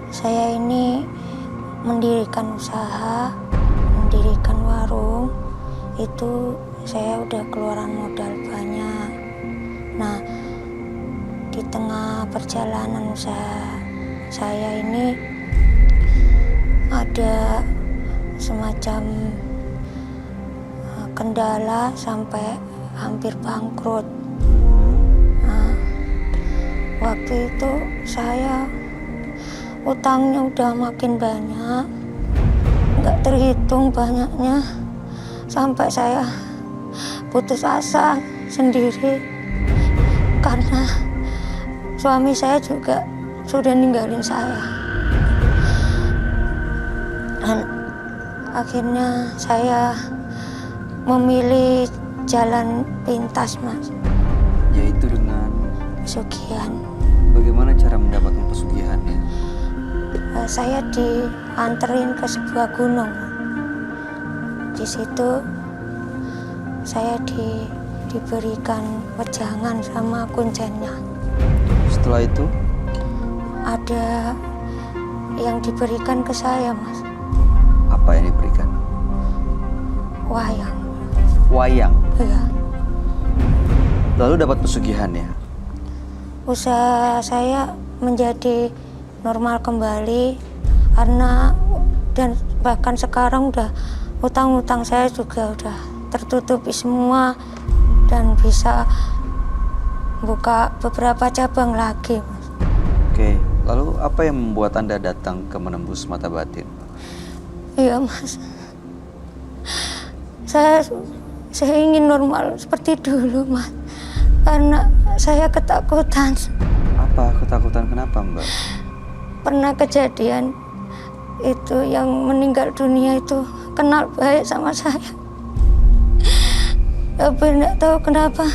saya ini mendirikan usaha, mendirikan warung. Itu saya udah keluaran modal banyak. Nah, di tengah perjalanan usaha saya ini ada semacam kendala sampai hampir bangkrut. Nah, waktu itu saya utangnya udah makin banyak, nggak terhitung banyaknya, sampai saya putus asa sendiri karena suami saya juga sudah ninggalin saya. Dan akhirnya saya memilih jalan pintas, Mas, Yaitu dengan pesugihan. bagaimana cara mendapatkan pesugihannya? Saya dianterin ke sebuah gunung. Di situ saya diberikan wejangan sama kuncennya. Setelah itu, Ada yang diberikan ke saya, Mas. apa yang diberikan? wayang. Wayang. Iya. Lalu dapat pesugihan ya? Usaha saya menjadi normal kembali karena dan bahkan sekarang udah utang-utang saya juga udah tertutupi semua dan bisa buka beberapa cabang lagi, Mas. Oke, lalu apa yang membuat Anda datang ke Menembus Mata Batin? Iya, Mas. Saya ingin normal seperti dulu, Mas. Karena saya ketakutan. Apa ketakutan, kenapa Mbak? Pernah kejadian itu yang meninggal dunia itu kenal baik sama saya. Tapi tidak tahu kenapa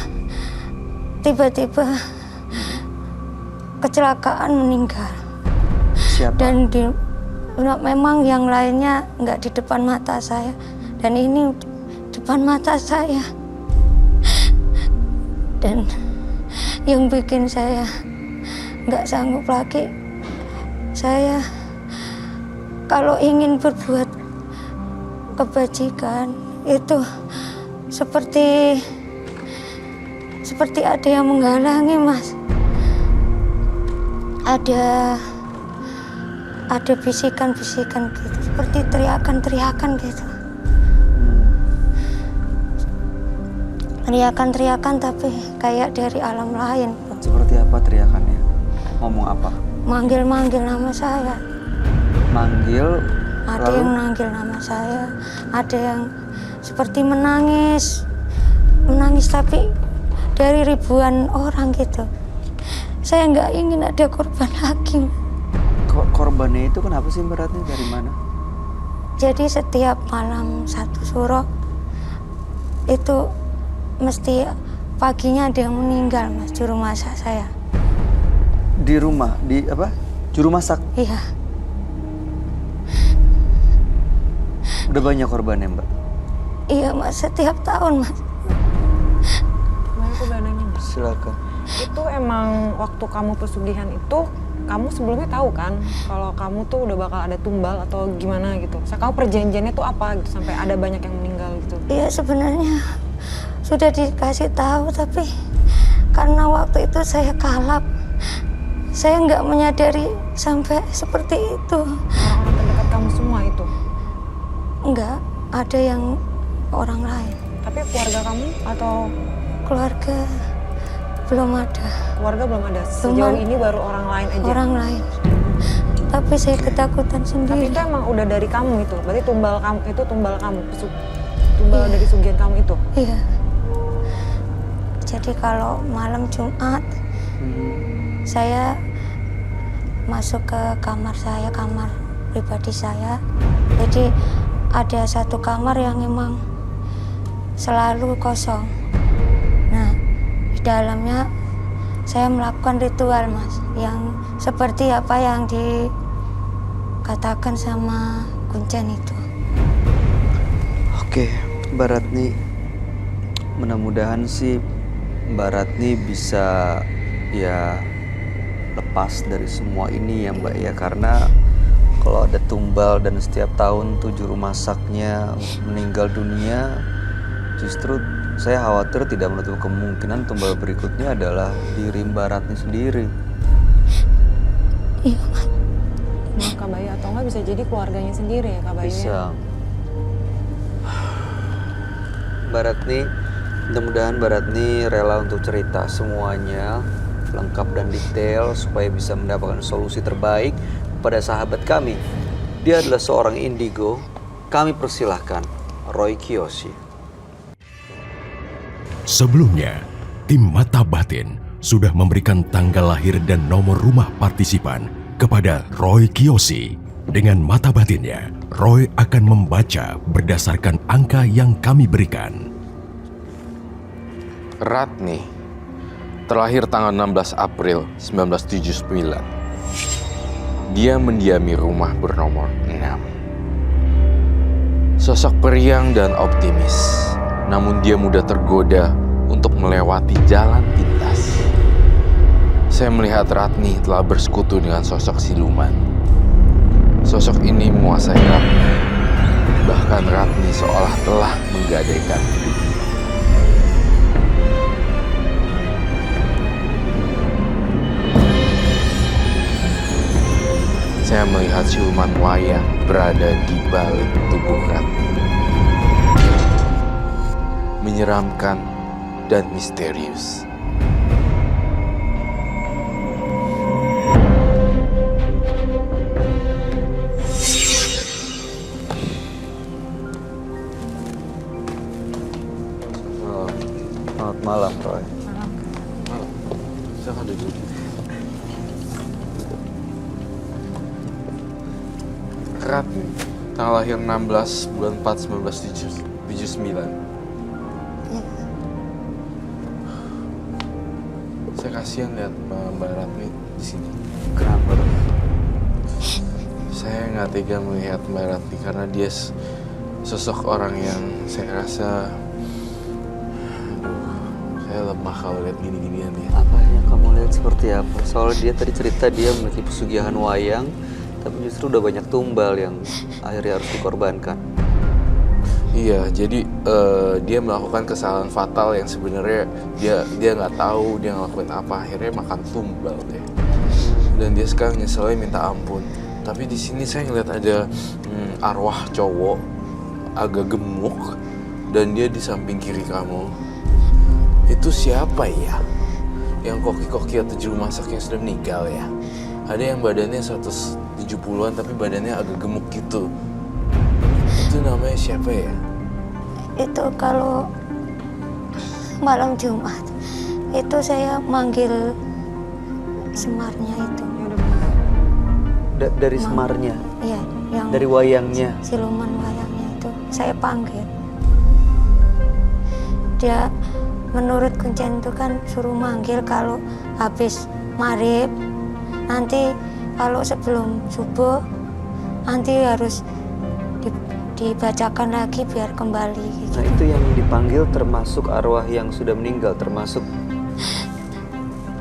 tiba-tiba kecelakaan meninggal. Siapa? Dan memang yang lainnya nggak di depan mata saya. Dan ini depan mata saya. Dan yang bikin saya nggak sanggup lagi, saya kalau ingin berbuat kebajikan itu seperti ada yang menghalangi, Mas. Ada bisikan-bisikan gitu, seperti teriakan-teriakan gitu. Teriakan-teriakan tapi kayak dari alam lain. Seperti apa teriakannya? Ngomong apa? Manggil-manggil nama saya. Manggil, Ada lalu? yang manggil nama saya, ada yang seperti menangis. Menangis tapi dari ribuan orang gitu. Saya nggak ingin ada korban lagi. Korbannya itu kenapa sih beratnya, dari mana? Jadi setiap malam satu suro itu mesti paginya ada yang meninggal, Mas, juru masak saya. Di rumah, di apa? Juru masak. Iya, Udah banyak korbannya Mbak? iya, Mas, setiap tahun, Mas. Makanya aku udah nanya, Mas. Silakan. Itu emang waktu kamu pesugihan itu, kamu sebelumnya tahu kan kalau kamu tuh udah bakal ada tumbal atau gimana gitu? Saya kamu perjanjiannya tuh apa gitu sampai ada banyak yang meninggal gitu? Iya, sebenarnya sudah dikasih tahu, tapi karena waktu itu saya kalap, saya nggak menyadari sampai seperti itu. Orang-orang terdekat kamu semua itu? Nggak ada yang orang lain. Tapi keluarga kamu atau Keluarga belum ada. keluarga belum ada? Sejauh ini baru orang lain aja? Orang lain. Tapi saya ketakutan Tapi sendiri. itu emang udah dari kamu itu? Berarti tumbal kamu itu tumbal kamu? Tumbal dari sugihan kamu itu? Iya. Jadi kalau malam Jumat, saya masuk ke kamar saya, kamar pribadi saya. Jadi ada satu kamar yang memang selalu kosong. Nah, di dalamnya saya melakukan ritual, Mas, yang seperti apa yang dikatakan sama Kuncen itu. Oke, Mbak Ratni, mudah-mudahan sih Mbak Ratni bisa ya lepas dari semua ini ya Mbak ya, karena kalau ada tumbal dan setiap tahun tuh juru masaknya meninggal dunia, justru saya khawatir tidak menutup kemungkinan tumbal berikutnya adalah diri Mbak Ratni sendiri. Iya, Mas. Nah, Kak Bayu, atau nggak bisa jadi keluarganya sendiri ya Kak Bayu? Bisa. Mbak Ratni, mudah-mudahan Mbak Ratni rela untuk cerita semuanya lengkap dan detail supaya bisa mendapatkan solusi terbaik pada sahabat kami. Dia adalah seorang indigo. Kami persilahkan Roy Kiyoshi. Sebelumnya, tim Mata Batin sudah memberikan tanggal lahir dan nomor rumah partisipan kepada Roy Kiyoshi. Dengan mata batinnya, Roy akan membaca berdasarkan angka yang kami berikan. Ratni terlahir tanggal 16 April 1979. Dia mendiami rumah bernomor 6. Sosok periang dan optimis, namun dia mudah tergoda untuk melewati jalan pintas. Saya melihat Ratni telah bersekutu dengan sosok siluman. Sosok ini menguasai Ratni. Bahkan Ratni seolah telah menggadaikan. Saya melihat siluman wayang berada di balik tubuh Ratni. Menyeramkan dan misterius. Selamat malam, Roy. Silakan duduk. Ratni, tanggal lahir 16 bulan 4 1979. Saya kasihan lihat Mbak Ratni di sini. Kenapa, Roy? Saya nggak tega melihat Mbak Ratni karena dia sosok orang yang saya rasa, saya lemah kalau lihat gini-ginian ya. Apa yang kamu lihat seperti apa? Soalnya dia tadi cerita dia memiliki pesugihan wayang, tapi justru udah banyak tumbal yang akhirnya harus dikorbankan. Iya, jadi dia melakukan kesalahan fatal yang sebenarnya dia nggak tahu dia ngelakuin apa, akhirnya makan tumbal deh. Dan dia sekarang nyeselnya minta ampun. Tapi di sini saya ngeliat ada arwah cowok agak gemuk dan dia di samping kiri kamu. Itu siapa ya? Yang koki-koki atau juru masak yang sudah meninggal ya? Ada yang badannya 170-an tapi badannya agak gemuk gitu. Itu namanya siapa ya? Itu kalau malam Jumat itu saya manggil Semarnya itu. Dari Semarnya? Iya, yang Dari wayangnya? siluman wayangnya itu saya panggil. Dia menurut kuncen itu kan suruh manggil kalau habis maghrib, nanti kalau sebelum subuh nanti harus dibacakan lagi biar kembali gitu. Nah, itu yang dipanggil termasuk arwah yang sudah meninggal, termasuk...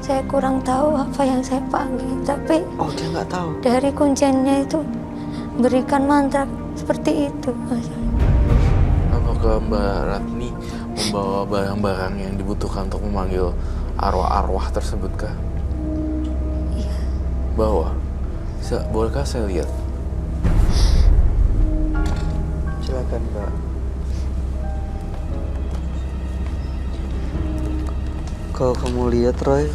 Saya kurang tahu apa yang saya panggil, tapi Oh, dia nggak tahu? dari kuncennya itu berikan mantra seperti itu. Apakah Mbak Ratni membawa barang-barang yang dibutuhkan untuk memanggil arwah-arwah tersebut kah? Iya. Bawa. Bolehkah saya lihat? Silakan, Mbak. Kalau kamu lihat, Roy,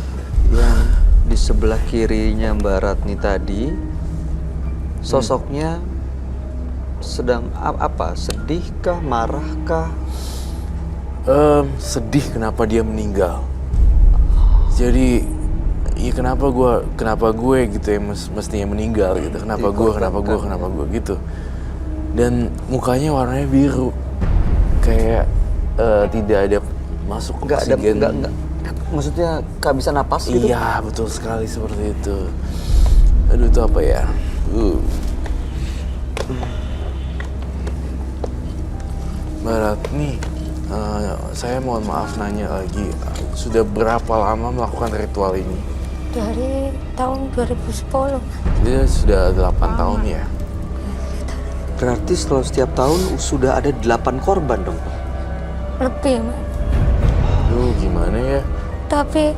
yang di sebelah kirinya Mbak Ratni tadi, sosoknya sedang apa? Sedihkah? Marahkah? Sedih kenapa dia meninggal. Jadi, ya kenapa gue gitu ya mestinya meninggal gitu. Kenapa gue gitu. Dan mukanya warnanya biru. Kayak tidak ada masuk oksigen. Nggak. Maksudnya kehabisan napas gitu? Iya, betul sekali seperti itu. Aduh, itu apa ya? Mbak Ratni, saya mohon maaf nanya lagi. Sudah berapa lama melakukan ritual ini? Dari tahun 2010. Dia sudah 8 tahun ya? Berarti setiap tahun sudah ada 8 korban dong, Pak? Lebih, Mas. Aduh, gimana ya? Tapi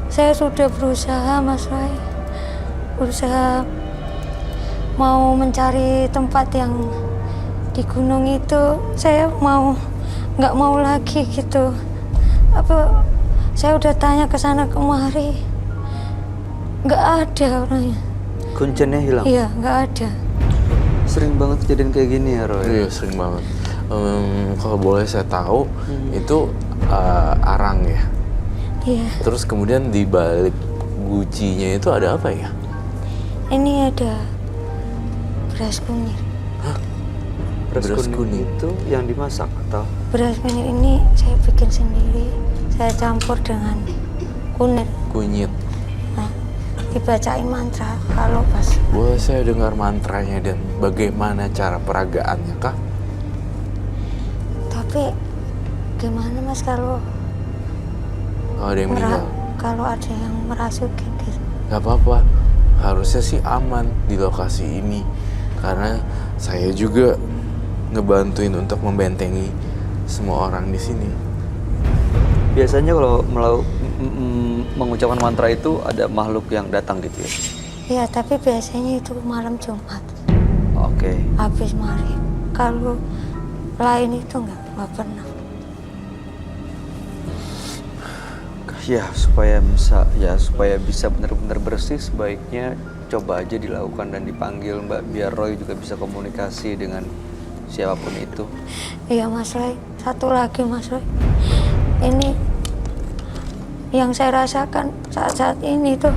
saya sudah berusaha, Mas Roy. Berusaha mau mencari tempat yang di gunung itu. Saya nggak mau lagi gitu. Saya udah tanya ke sana kemari, nggak ada orangnya. Kuncennya hilang? Iya, nggak ada. Sering banget kejadian kayak gini ya, Roy? Iya, sering banget. Kalau boleh saya tahu, itu arang ya? Iya. Terus kemudian di balik gucinya itu ada apa ya? Ini ada beras kunir. Beras kuning. itu yang dimasak atau? Beras kunir ini saya bikin sendiri. Saya campur dengan kunir. Kunyit. Nah, dibacain mantra kalau pas. Boleh saya dengar mantranya dan bagaimana cara peragaannya kah? Tapi gimana Mas kalau Ada yang meninggal? kalau ada yang merasukin gitu? Gak apa-apa, harusnya sih aman di lokasi ini. Karena saya juga ngebantuin untuk membentengi semua orang di sini. Biasanya kalau mengucapkan mantra itu ada makhluk yang datang gitu ya? Ya, tapi biasanya itu malam Jumat, Oke. habis maghrib. Kalau lain itu nggak pernah. Ya supaya bisa benar-benar bersih, sebaiknya coba aja dilakukan dan dipanggil Mbak, biar Roy juga bisa komunikasi dengan siapapun itu. Iya Mas Roy, satu lagi Mas Roy, ini yang saya rasakan saat ini tuh,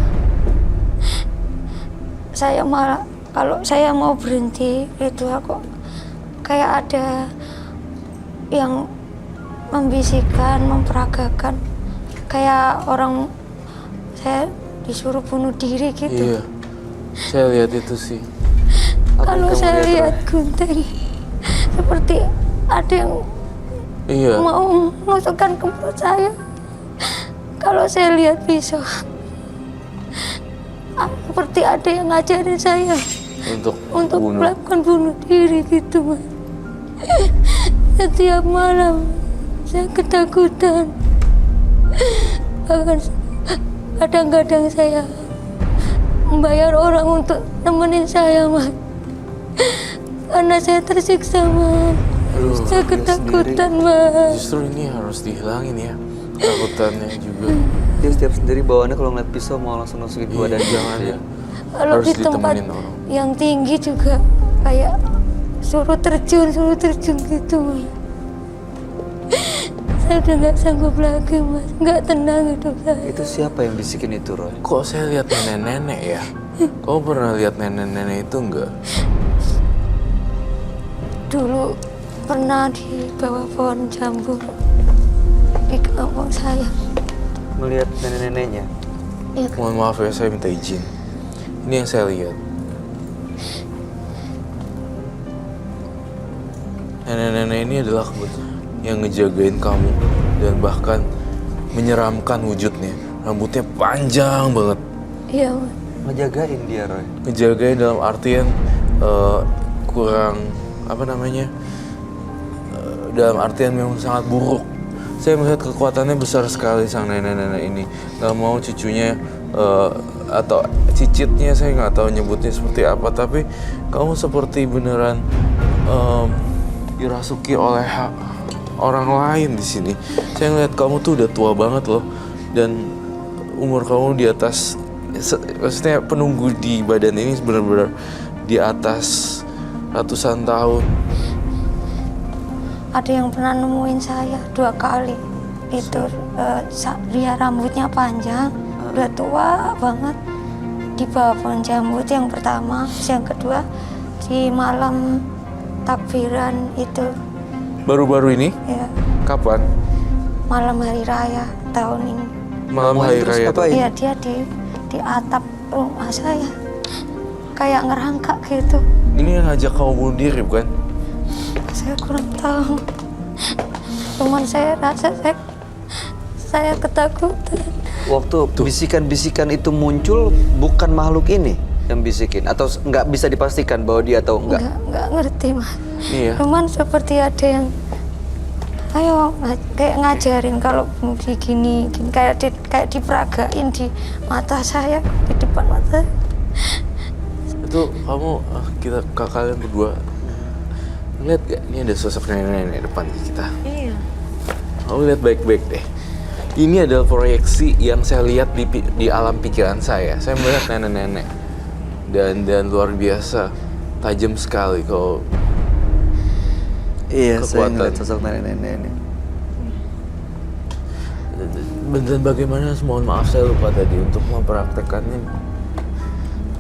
saya malah kalau saya mau berhenti itu aku kayak ada yang membisikkan, memperagakan, kayak orang saya disuruh bunuh diri gitu. Iya, saya lihat itu sih. Apa yang Kalau kamu saya lihat, lihat Roy? gunting seperti ada yang Iya, mau menusukkan ke perut saya. Kalau saya lihat pisau, seperti ada yang ngajarin saya untuk bunuh. melakukan bunuh diri gitu Mas. Setiap malam saya ketakutan. Bahkan kadang-kadang saya membayar orang untuk nemenin saya Mas. Karena saya tersiksa Mas. Aduh, Saya dia ketakutan sendiri. Mas. Justru ini harus dihilangin ya, ketakutannya juga. Dia setiap sendiri bawaannya kalau ngeliat pisau mau langsung masukin ke Iya, badan jangan gitu ya. Kalau Harus di tempat ditemenin orang. yang tinggi juga kayak suruh terjun gitu Mas. Saya udah nggak sanggup lagi Mas, nggak tenang hidup saya. Itu siapa yang bisikin itu, Roy? Kok saya lihat nenek-nenek ya? Kamu pernah lihat nenek-nenek itu enggak? Dulu pernah di bawah pohon jambu di kampung saya. Melihat nenek-neneknya? Ya, Mohon maaf ya, saya minta izin. Ini yang saya lihat. Nenek-nenek ini adalah yang ngejagain kamu dan bahkan menyeramkan wujudnya. Rambutnya panjang banget. iya Mas. Ngejagain dia, Roy. Ngejagain dalam artian kurang apa namanya? Dalam artian memang sangat buruk. Saya melihat kekuatannya besar sekali sang nenek-nenek ini. Gak mau cucunya atau cicitnya, saya nggak tahu nyebutnya seperti apa, tapi kamu seperti beneran dirasuki oleh orang lain di sini. Saya ngeliat kamu tuh udah tua banget loh, dan umur kamu di atas, maksudnya penunggu di badan ini benar-benar di atas ratusan tahun. Ada yang pernah nemuin saya 2 kali. Itu dia rambutnya panjang, udah tua banget. Di bawah pohon jambu itu yang pertama, yang kedua di malam takbiran itu Baru-baru ini? ya, Kapan? malam hari raya tahun ini. Malam Kamu hari terus raya. ngapain? Iya, dia di atap rumah saya. Kayak ngerangkak gitu. Ini yang ngajak kamu bunuh diri, bukan? Saya kurang tahu. Cuman saya rasa saya ketakutan. Waktu bisikan-bisikan itu muncul, bukan makhluk ini yang bisikin? Atau nggak bisa dipastikan bahwa dia atau enggak? Nggak ngerti Mas. Iya. Cuman seperti ada yang ayo kayak ngajarin kalau gini kayak diperagain di mata saya, di depan mata. Itu kamu, kalian berdua lihat gak? Ini ada sosok nenek-nenek depan kita. Iya. Kamu lihat baik-baik deh. Ini adalah proyeksi yang saya lihat di alam pikiran saya. Saya melihat nenek-nenek dan luar biasa, tajam sekali kalau Iya, saya kekuatan. ngeliat sosok nenek-nenek ini. Dan bagaimana, mohon maaf saya lupa tadi untuk mempraktekannya.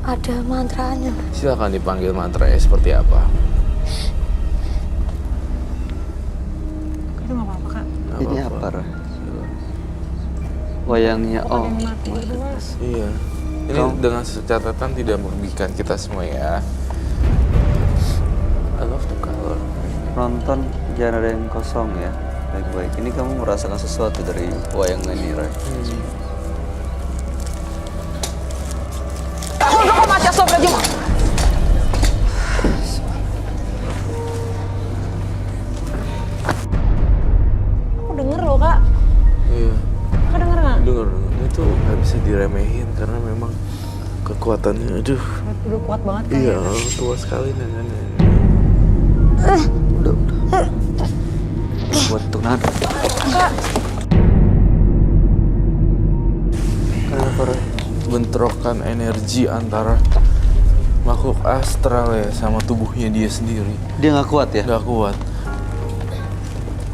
Ada mantranya. Silakan dipanggil mantranya seperti apa. Itu nggak apa-apa Kak. Nggak Ini apa-apa. apa, Roy? Wayangnya, Ada oh. yang mati gitu Mas. Iya. Ini dengan catatan tidak merugikan kita semua ya. I love the color. Nonton jangan ada yang kosong ya. Baik-baik. Ini kamu merasakan sesuatu dari wayang ini, Roy. tuh nggak bisa diremehin karena memang kekuatannya, aduh. Udah kuat banget kan Iya, ya? tua sekali nenek-nenek. Udah. Buat untuk nahan. Kenapa, Roy? Bentrokan energi antara makhluk astral ya sama tubuhnya dia sendiri. Dia nggak kuat ya? Nggak kuat.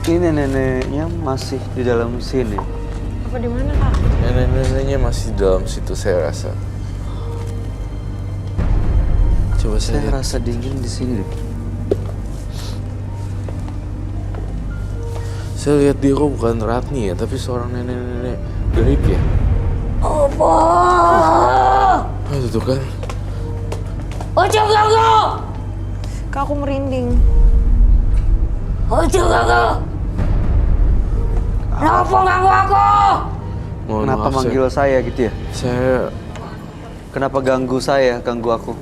Ini neneknya masih di dalam sini. Apa di mana Kak? Nenek-neneknya masih di dalam situ saya rasa. Coba saya Saya lihat. rasa dingin di sini deh. Saya lihat dia kok bukan Ratni ya, tapi seorang nenek-nenek gaib ya. Apa? Ah, itu tuh kan. Ojo ganggu! Kak aku merinding. Ojo ganggu! Kenapa ganggu aku? Mohon Kenapa maaf, manggil saya gitu ya? saya Kenapa ganggu saya, ganggu aku?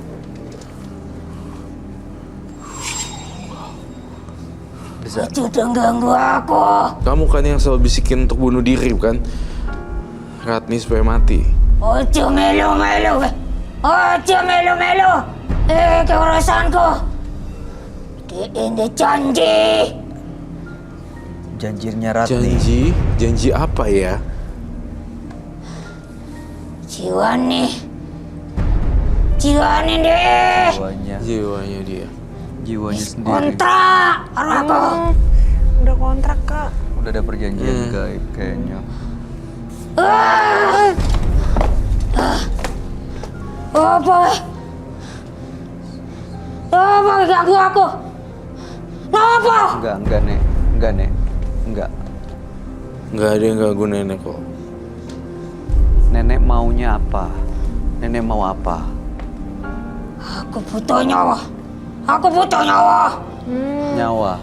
Bisa. Ojo dong ganggu aku. kamu kan yang selalu bisikin untuk bunuh diri kan? Ratni supaya mati. Ojo melu-melu. Ojo melu-melu. Ke urusanku. Ini janji. Janjinya Ratni. Janji apa ya? Jiwa nih deh. Jiwanya dia. Jiwanya sendiri. Kontrak karo aku. Udah kontrak Kak. Udah ada perjanjian gaib kayaknya. Apa? Apa ganggu aku? Kenapa? Enggak, Nek. Enggak, Nek. Enggak. Nggak ada yang ganggu nenek kok. Nenek maunya apa? Nenek mau apa? Aku butuh nyawa. Aku butuh nyawa. Nyawa.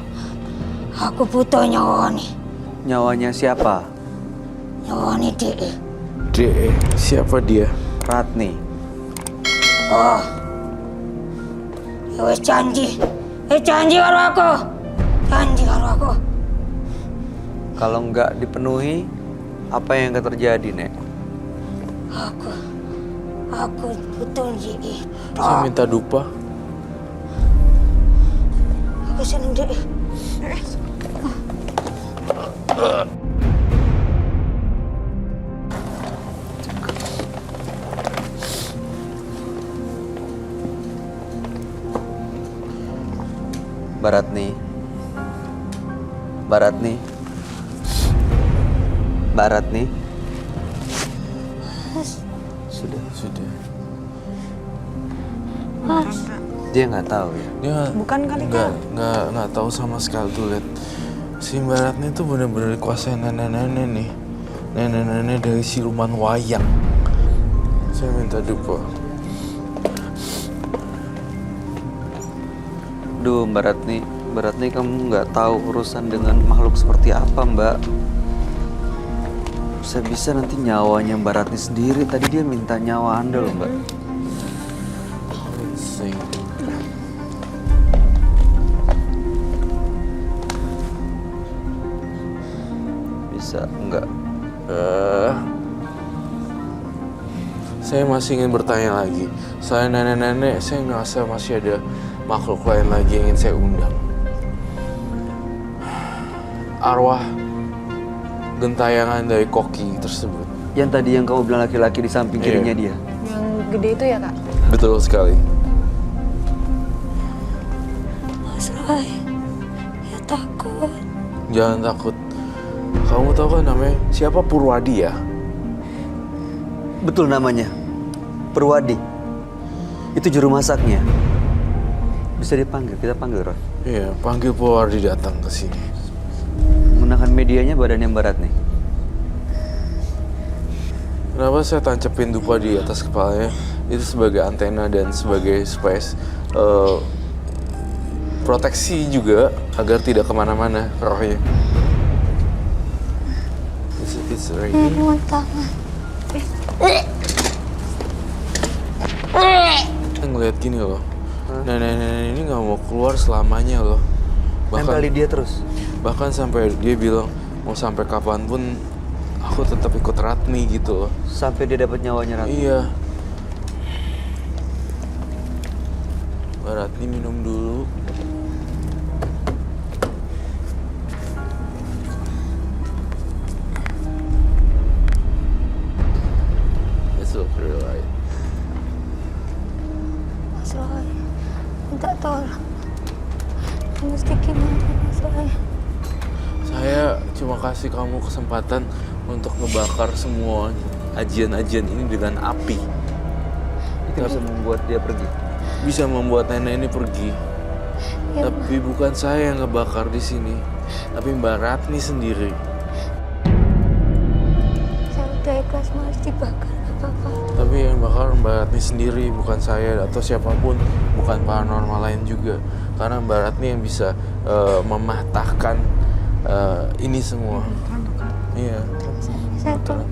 Aku butuh nyawa nih. Nyawanya siapa? Nyawa nih dek. Dek, siapa dia? Ratni. Oh. Ya wes janji. Janji karo aku. Janji karo aku. Kalau enggak dipenuhi, apa yang akan terjadi, Nek? Aku butuh nih. Saya minta dupa. Aku seneng dek. Baratni. Baratni. Baratni. Sudah. Dia nggak tahu ya. Dia Bukan kali, Kak. nggak tahu sama sekali tuh lihat. Si Mbak Ratni tuh bener-bener dikuasain nenek-nenek nih. Nenek-nenek dari siluman wayang. Saya minta dupa. Duh, Mbak Ratni kamu nggak tahu urusan dengan makhluk seperti apa, Mbak. Bisa-bisa nanti nyawanya Mbak Ratni sendiri. Tadi dia minta nyawa Anda loh, Mbak. Sing. Bisa enggak? Saya masih ingin bertanya lagi. Selain nenek-nenek, saya ngerasa masih ada makhluk lain lagi yang ingin saya undang. Arwah gentayangan dari koki tersebut. Yang tadi yang kamu bilang laki-laki di samping Iya. kirinya dia. Yang gede itu ya Kak? Betul sekali. Mas Roy, ya takut. Jangan takut. Kamu tahu kan namanya siapa? Purwadi ya? Betul namanya. Purwadi. Itu juru masaknya. Bisa dipanggil, kita panggil Roy. Iya, panggil Purwadi datang ke sini. Menggunakan medianya badannya Mbak Ratni. Kenapa saya tancepin dupa di atas kepalanya? Itu sebagai antena dan sebagai supaya proteksi juga agar tidak kemana-mana rohnya. It's right here. Mau tangan. Saya ngeliat gini loh. Nenek-nenek ini nggak mau keluar selamanya loh. Nempeli dia terus. Bahkan sampai dia bilang mau sampai kapanpun aku tetap ikut Ratni gitu loh. Sampai dia dapat nyawanya Ratni. Iya. Mbak Ratni minum dulu. It's okay, right? Mas Roy, minta tolong. Mesti gimana Mas Roy? Saya cuma kasih kamu kesempatan untuk ngebakar semua ajian-ajian ini dengan api. Itu bisa membuat dia pergi. Bisa membuat nenek ini pergi. Ya, Tapi bukan saya yang ngebakar di sini, tapi Mbak Ratni sendiri. saya udah ikhlas Mas dibakar apa-apa. Tapi yang bakar Mbak Ratni sendiri, bukan saya atau siapapun, bukan paranormal lain juga. Karena Mbak Ratni yang bisa mematahkan ini semua. Iya. Saya tuh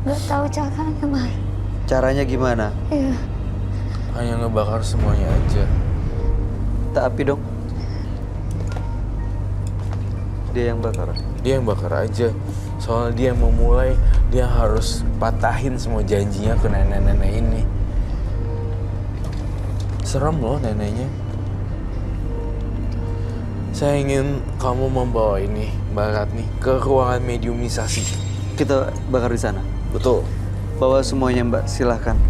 nggak tahu caranya Mas. Caranya gimana? Iya. Hanya ngebakar semuanya aja. Tak api dong. Dia yang bakar. Dia yang bakar aja. Soalnya dia yang memulai, dia harus patahin semua janjinya ke nenek-nenek ini. Serem loh neneknya. Saya ingin kamu membawa ini, Mbak Ratni, ke ruangan mediumisasi. Kita bakar di sana. Betul. Bawa semuanya Mbak, silahkan.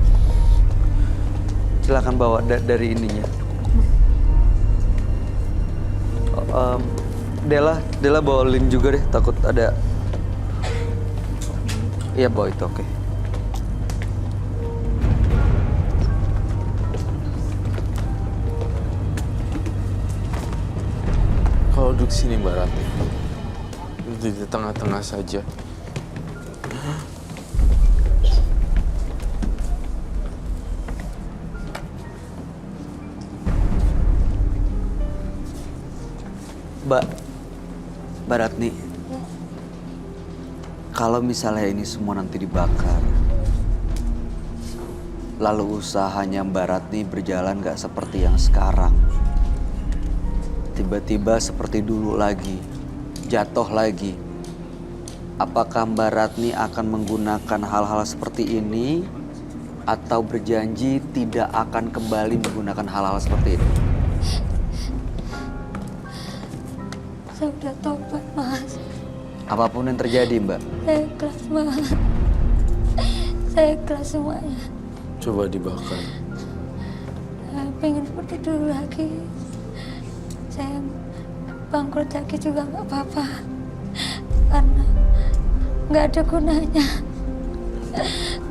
Silahkan bawa dari ininya. Dela bawa lem juga deh, takut ada. Iya bawa itu, oke. Kau duduk sini Mbak Ratni. Duduk di tengah-tengah saja. Mbak Ratni, kalau misalnya ini semua nanti dibakar, lalu usahanya Mbak Ratni berjalan gak seperti yang sekarang, tiba-tiba seperti dulu lagi, jatuh lagi, apakah Mbak Ratni akan menggunakan hal-hal seperti ini atau berjanji tidak akan kembali menggunakan hal-hal seperti ini? Saya udah tobat Mas. Apapun yang terjadi, Mbak. Saya ikhlas Mas. Saya ikhlas semuanya. Coba dibakar. Saya pengen seperti dulu lagi. Saya bangkrut lagi juga nggak apa-apa. Karena nggak ada gunanya.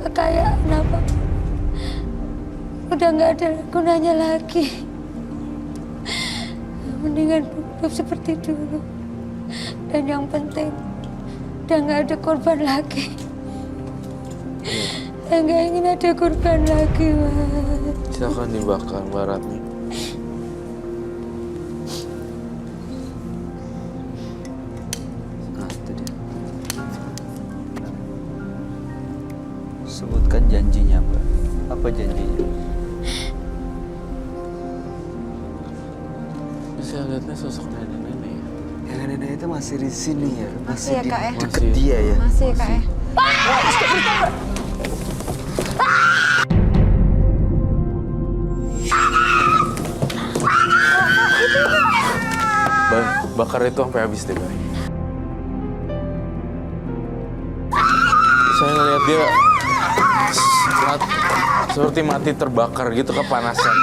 Kekayaan apa udah nggak ada gunanya lagi. Mendingan hidup seperti dulu. Dan yang penting udah nggak ada korban lagi. Saya nggak ingin ada korban lagi, Mas. Silakan dibakar Mbak Ratni. Nah, itu dia. Sebutkan janjinya, Mbak. Apa janjinya? Saya lihatnya sosok nenek-nenek ya. Ya, nenek itu masih di sini ya. Masih ya, di Kak, ya? deket Masih. dia ya. Masih ya Kak ya? Bay, bakar itu sampai habis deh, Bay. Saya ngeliat dia seperti mati terbakar gitu, kepanasan.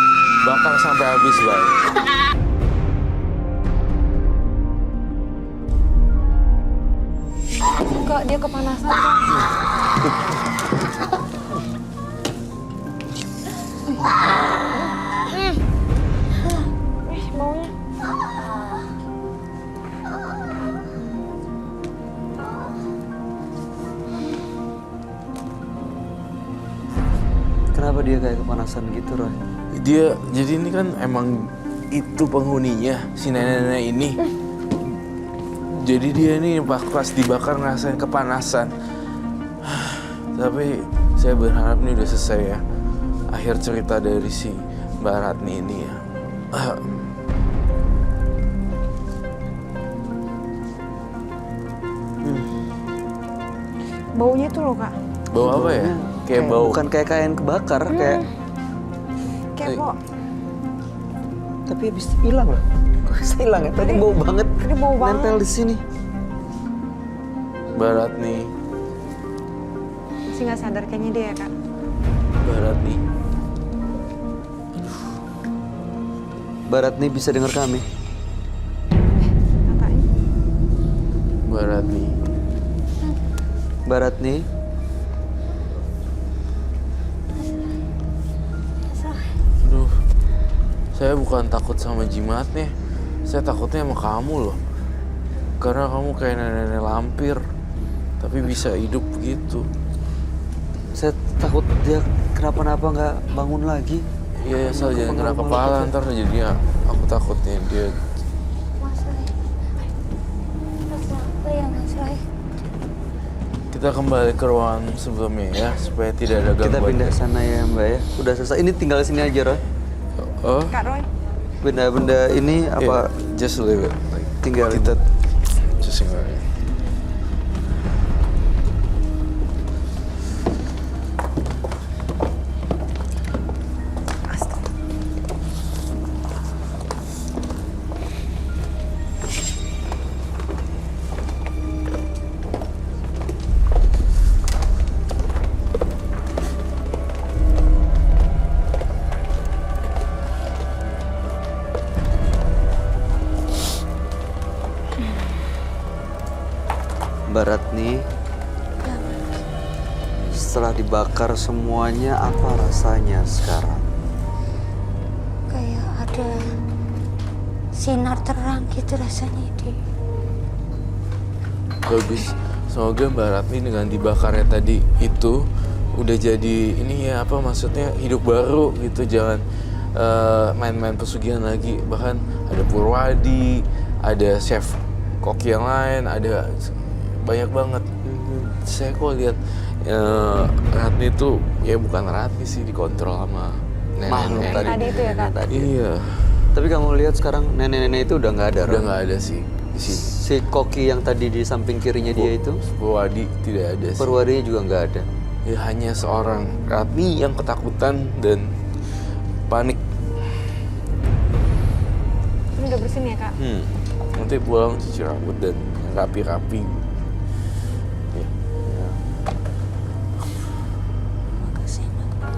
Bakar sampai habis, Bay. Kak, dia kepanasan Kak. Baunya. Kenapa dia kayak kepanasan gitu, Roy? Dia, jadi ini kan emang itu penghuninya, si nenek-nenek ini. Jadi dia ini pas dibakar ngerasain kepanasan. Tapi saya berharap ini udah selesai ya. Akhir cerita dari si Mbak Ratni ini ya. baunya itu loh Kak. Bau apa ya? Kayak bau. Bukan kayak kain kebakar, kayak Kayak kok tapi habis hilang loh. Kok bisa hilang ya? Tadi bau banget. tadi bau banget. Nempel di sini. Barat nih. Masih nggak sadar kayaknya dia ya Kak. Barat nih. Barat nih bisa dengar kami. Katanya. Barat nih. Barat nih. Aduh. Saya bukan takut sama jimatnya. Saya takutnya sama kamu loh. Karena kamu kayak nenek-nenek lampir. Tapi bisa hidup begitu. Saya takut dia kenapa-napa nggak bangun lagi. Iya, asal jangan kena kepala ntar jadinya aku takutnya dia. Mas Roy. Mas apa ya Mas Roy? Kita kembali ke ruangan sebelumnya ya, supaya tidak ada gangguan. Kita pindah sana ya Mbak ya. Udah selesai. Ini tinggal sini aja Roy. Oh, Kak Roy. Benda-benda ini apa? just leave it. Like, Tinggal kita just tinggal. Barat nih. Setelah dibakar semuanya, apa rasanya sekarang? Kayak ada sinar terang gitu rasanya di. Bagus. Semoga Mbak Ratni dengan dibakarnya tadi itu udah jadi ini ya apa maksudnya hidup baru gitu, jangan main-main pesugihan lagi. Bahkan ada Purwadi, ada chef koki yang lain, ada banyak banget. Saya kok lihat Ratni tuh ya bukan Ratni sih, dikontrol sama Makhluk nenek-nenek. Tadi itu ya, Kak? Tadi. Iya, Tapi kamu lihat sekarang nenek-nenek itu udah nggak ada. udah Roy. nggak ada sih di sini. Si koki yang tadi di samping kirinya dia itu, Purwadi tidak ada sih. perwarinya juga nggak ada. Ya hanya seorang Ratni yang ketakutan dan panik. Ini udah bersih nih ya Kak? Nanti pulang cuci rambut dan rapi-rapi. Ya.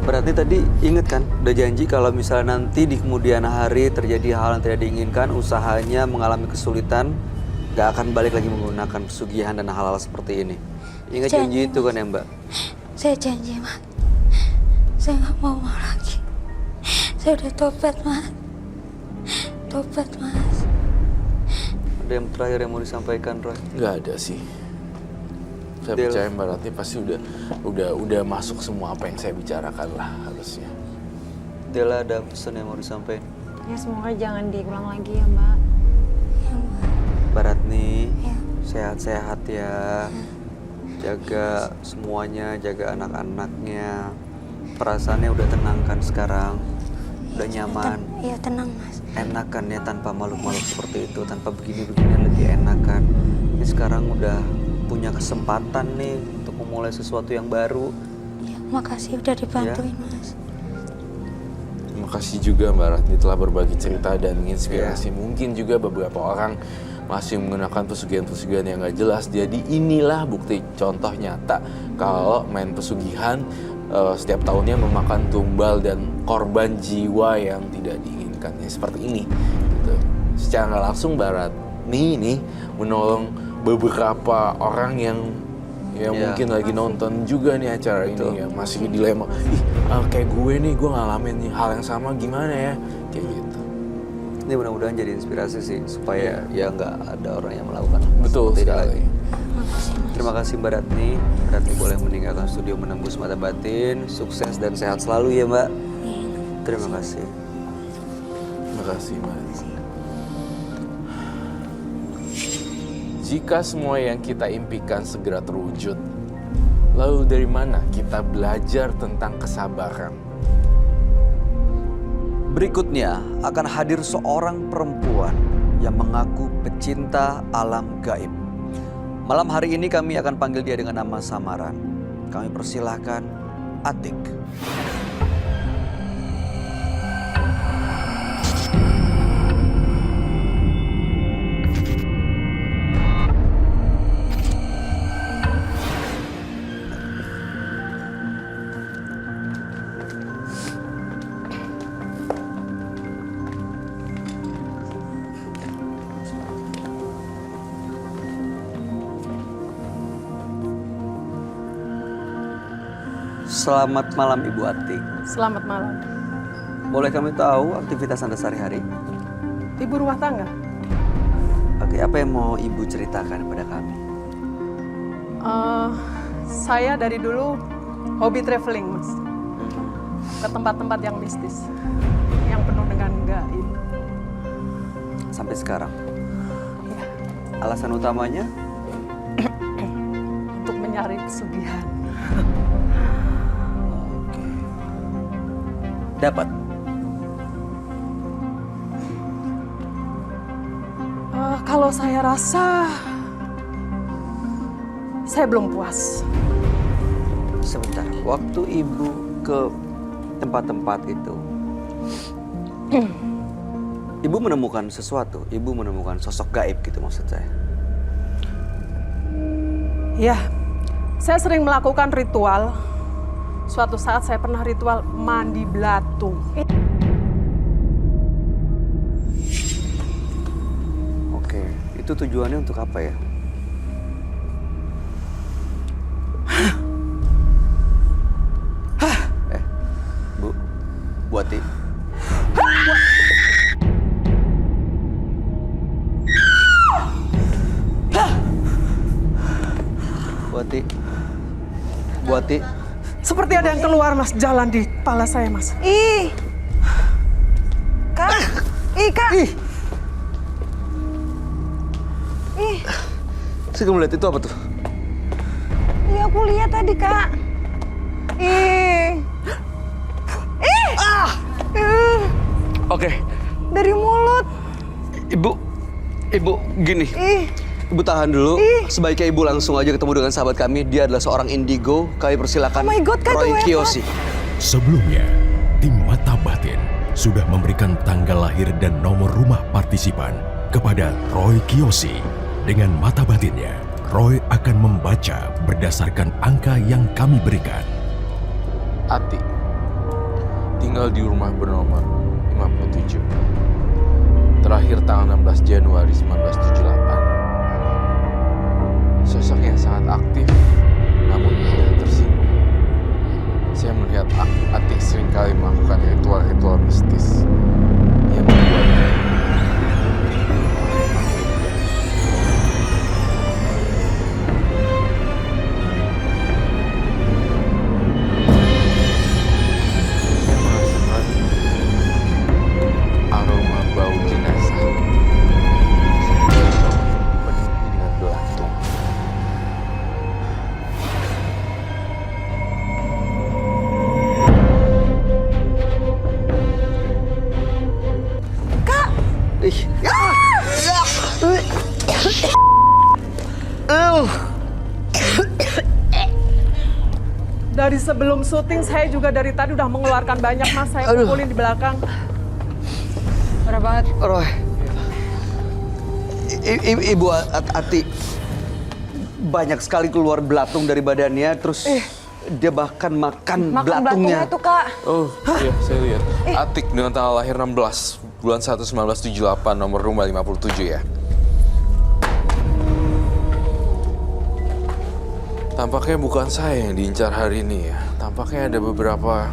Berarti tadi inget kan, udah janji kalau misalnya nanti di kemudian hari terjadi hal yang tidak diinginkan, usahanya mengalami kesulitan, gak akan balik lagi menggunakan pesugihan dan hal-hal seperti ini. Ingat janji itu kan ya Mbak? Saya janji Mas. Saya nggak mau lagi. Saya udah tobat Mas. Tobat Mas. Ada yang terakhir yang mau disampaikan Roy? Nggak ada sih. Saya Del. percaya Mbak Ratni pasti udah masuk semua apa yang saya bicarakan lah harusnya. Dela ada pesan yang mau disampaikan? Ya semoga jangan diulang lagi ya Mbak. Ya Mbak. Mbak Ratni, Ya. sehat-sehat ya. Jaga semuanya, jaga anak-anaknya. Perasaannya udah tenang kan sekarang? Udah nyaman? Iya tenang Mas. Enak kan ya tanpa makhluk-makhluk seperti itu, tanpa begini-begini lebih enak kan. Ini sekarang udah punya kesempatan nih untuk memulai sesuatu yang baru. Ya, makasih udah dibantuin Mas. Terima kasih juga Mbak Ratni telah berbagi cerita dan menginspirasi. Mungkin juga beberapa orang masih menggunakan pesugihan-pesugihan yang nggak jelas. Jadi inilah bukti contoh nyata kalau main pesugihan setiap tahunnya memakan tumbal dan korban jiwa yang tidak diinginkan. Ya, seperti ini. Gitu. Secara nggak langsung Mbak Ratni ini menolong beberapa orang yang Ya, mungkin lagi nonton juga nih acara Betul. ini yang masih dilema. Ih, kayak gue nih, gue ngalamin nih hal yang sama gimana ya? Kayak gitu. Ini mudah-mudahan jadi inspirasi sih supaya ya nggak ada orang yang melakukan Betul seperti ini sekali. lagi. Makasih Mas. Terima kasih Mbak Ratni. Mbak Ratni boleh meninggalkan studio Menembus Mata Batin. Sukses dan sehat selalu ya Mbak. Terima kasih. Terima kasih, Mbak. Jika semua yang kita impikan segera terwujud, lalu dari mana kita belajar tentang kesabaran? Berikutnya akan hadir seorang perempuan yang mengaku pecinta alam gaib. Malam hari ini kami akan panggil dia dengan nama samaran. Kami persilahkan Atik. Selamat malam Ibu Atik. Selamat malam. Boleh kami tahu aktivitas Anda sehari-hari? Ibu rumah tangga. Oke, apa yang mau Ibu ceritakan kepada kami? Saya dari dulu hobi traveling, Mas. Ke tempat-tempat yang mistis. Yang penuh dengan gaib. Sampai sekarang? Ya, Alasan utamanya? untuk mencari pesugihan. Oke. Dapat? Kalau saya rasa saya belum puas. Sebentar, waktu Ibu ke tempat-tempat itu, Ibu menemukan sesuatu? Ibu menemukan sosok gaib gitu maksud saya? Ya, saya sering melakukan ritual. Suatu saat saya pernah ritual mandi belatung. Oke, itu tujuannya untuk apa ya? Bu Atik. Bu Atik. Bu Atik. Seperti ada yang keluar, Mas, jalan di kepala saya, Mas. Ih. Kak. Ih, Kak. Ih. Saya kamu lihat itu apa tuh? Iya, aku lihat tadi, Kak. Ih. Oke, Dari mulut. Ibu gini. Ih. Ibu tahan dulu. Sebaiknya Ibu langsung aja ketemu dengan sahabat kami. Dia adalah seorang indigo. Kami persilakan Oh my God, Kak, Roy itu Kiyoshi. Sebelumnya, tim Mata Batin sudah memberikan tanggal lahir dan nomor rumah partisipan kepada Roy Kiyoshi. Dengan mata batinnya, Roy akan membaca berdasarkan angka yang kami berikan. Ati tinggal di rumah bernomor 57. Terakhir tanggal 16 Januari 1978. Sosok yang sangat aktif, namun mudah tersinggung. Saya melihat Ati seringkali melakukan ritual-ritual mistis yang membuatnya aroma bau jenazah penuh dengan belatung. Ih. Dari sebelum syuting, saya juga dari tadi udah mengeluarkan banyak, Mas. Saya pukulin di belakang. Parah banget. Roy. Ibu Ati banyak sekali keluar belatung dari badannya, terus dia bahkan makan Makan belatungnya. belatungnya itu, Kak. Oh iya, saya lihat. Atik dengan tanggal lahir 16 bulan 1 1978, nomor rumah 57 ya. Tampaknya bukan saya yang diincar hari ini ya. Tampaknya ada beberapa.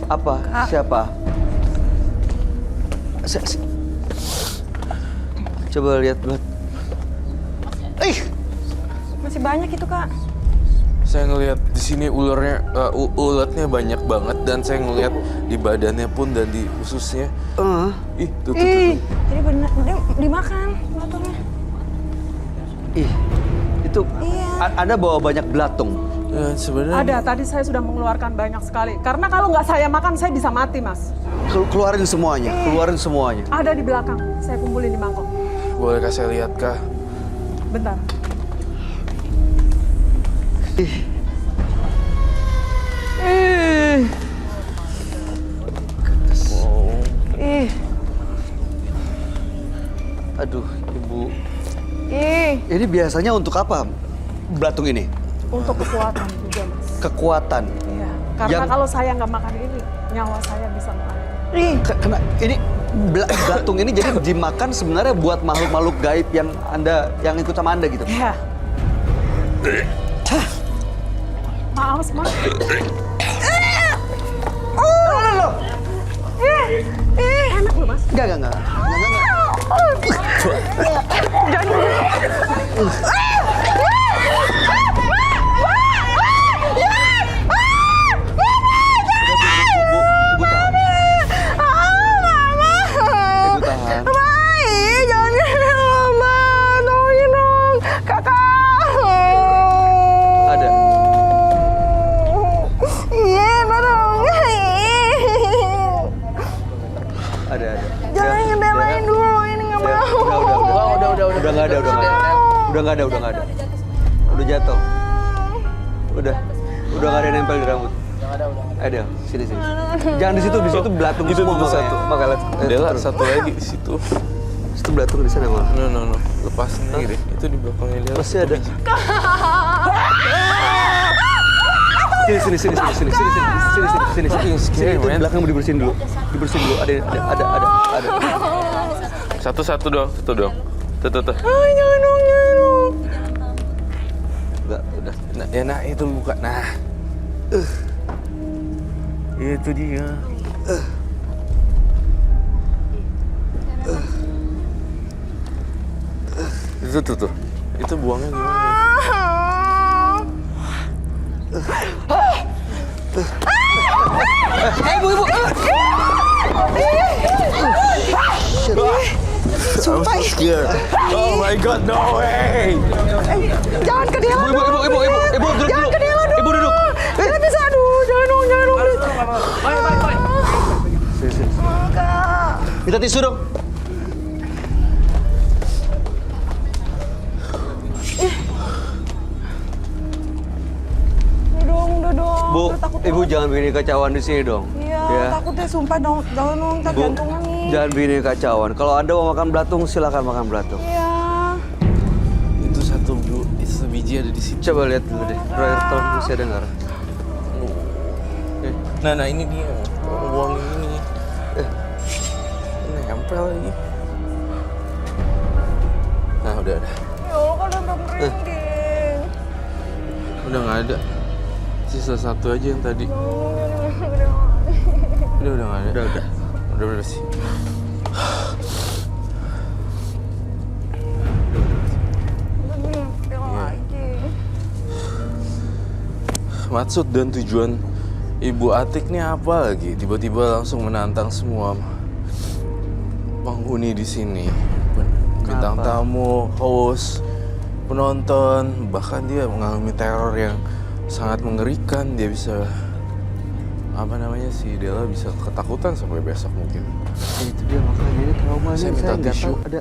Apa? Siapa? Coba lihat belat. Masih banyak itu, Kak. Saya ngelihat di sini uletnya banyak banget, dan saya ngelihat di badannya pun dan di ususnya. Ih, tuh. Jadi bener, dia dimakan belatungnya. Ih, itu Iya. Anda bawa banyak belatung. Sebenarnya Ada, tadi saya sudah mengeluarkan banyak sekali. Karena kalau nggak saya makan, saya bisa mati, Mas. Keluarin semuanya, keluarin semuanya. Ada di belakang, saya kumpulin di mangkok. bolehkah saya lihat kah? Bentar. Aduh, Ibu. Ini biasanya untuk apa? Belatung ini? Untuk kekuatan juga, Mas. Kekuatan. Iya. Karena Yang- kalau saya nggak makan ini, nyawa saya bisa mengalir. Kena ini belatung ini jadi dimakan sebenarnya buat makhluk-makhluk gaib yang ikut sama Anda gitu. Iya. Maaf, Mas. Enak loh, Mas. Enggak. Ibu tahan. Ibu tahan. Jangan gini Mama, tolongin dong, kakak. Ada. Iya, tolong. Ada. Jangan ngebelain dulu, ini nggak mau. Udah nggak ada. Udah jatuh. Udah nggak ada yang nempel di rambut. Ada. Sini. Jangan di situ belatung Itu semua tuh makanya. satu. Makanya. Dela satu lagi di situ. Itu belatung di sana malah. No. Lepas sendiri. Itu di belakangnya Dela. Masih ada. Sini. Itu belakang mau dibersihin dulu. Ada. Satu dong. Tuh. Jangan dong. Enggak, udah. Nah, itu buka. Nah. Itu dia. Itu tuh. Itu buangnya gimana? Ibu. I'm so scared. Oh my God, no way! Jangan ke dia Ibu, duduk Jangan dulu. ke dia dulu. Ibu duduk. Jangan bisa, aduh. Jangan dong. Sini. Minta tisu dong. Udah dong. Bu, Udah takut Ibu banget. jangan bikin kacauan di sini dong. Iya, Ya. takutnya sumpah dong. Jangan Bu, jantungan nih. jangan bikin kacauan. Kalau Anda mau makan belatung, silakan makan belatung. Iya. Itu satu biji ada di situ. Coba lihat dulu deh. Roy, tolong masih ada nggak? Nah ini dia. Buang ini. Nempel lagi. Nah udah. Ya Allah, kan udah merinding. Udah nggak ada. Sisa satu aja yang tadi. Udah nggak ada. Udah bersih. Maksud dan tujuan Ibu Atik nih apa lagi? Tiba-tiba langsung menantang semua penghuni di sini. Bintang tamu, host, penonton, bahkan dia mengalami teror yang sangat mengerikan. Dia bisa si Dela bisa ketakutan sampai besok mungkin. Itu dia makanya ini trauma. Saya minta nggak tisu. tahu ada.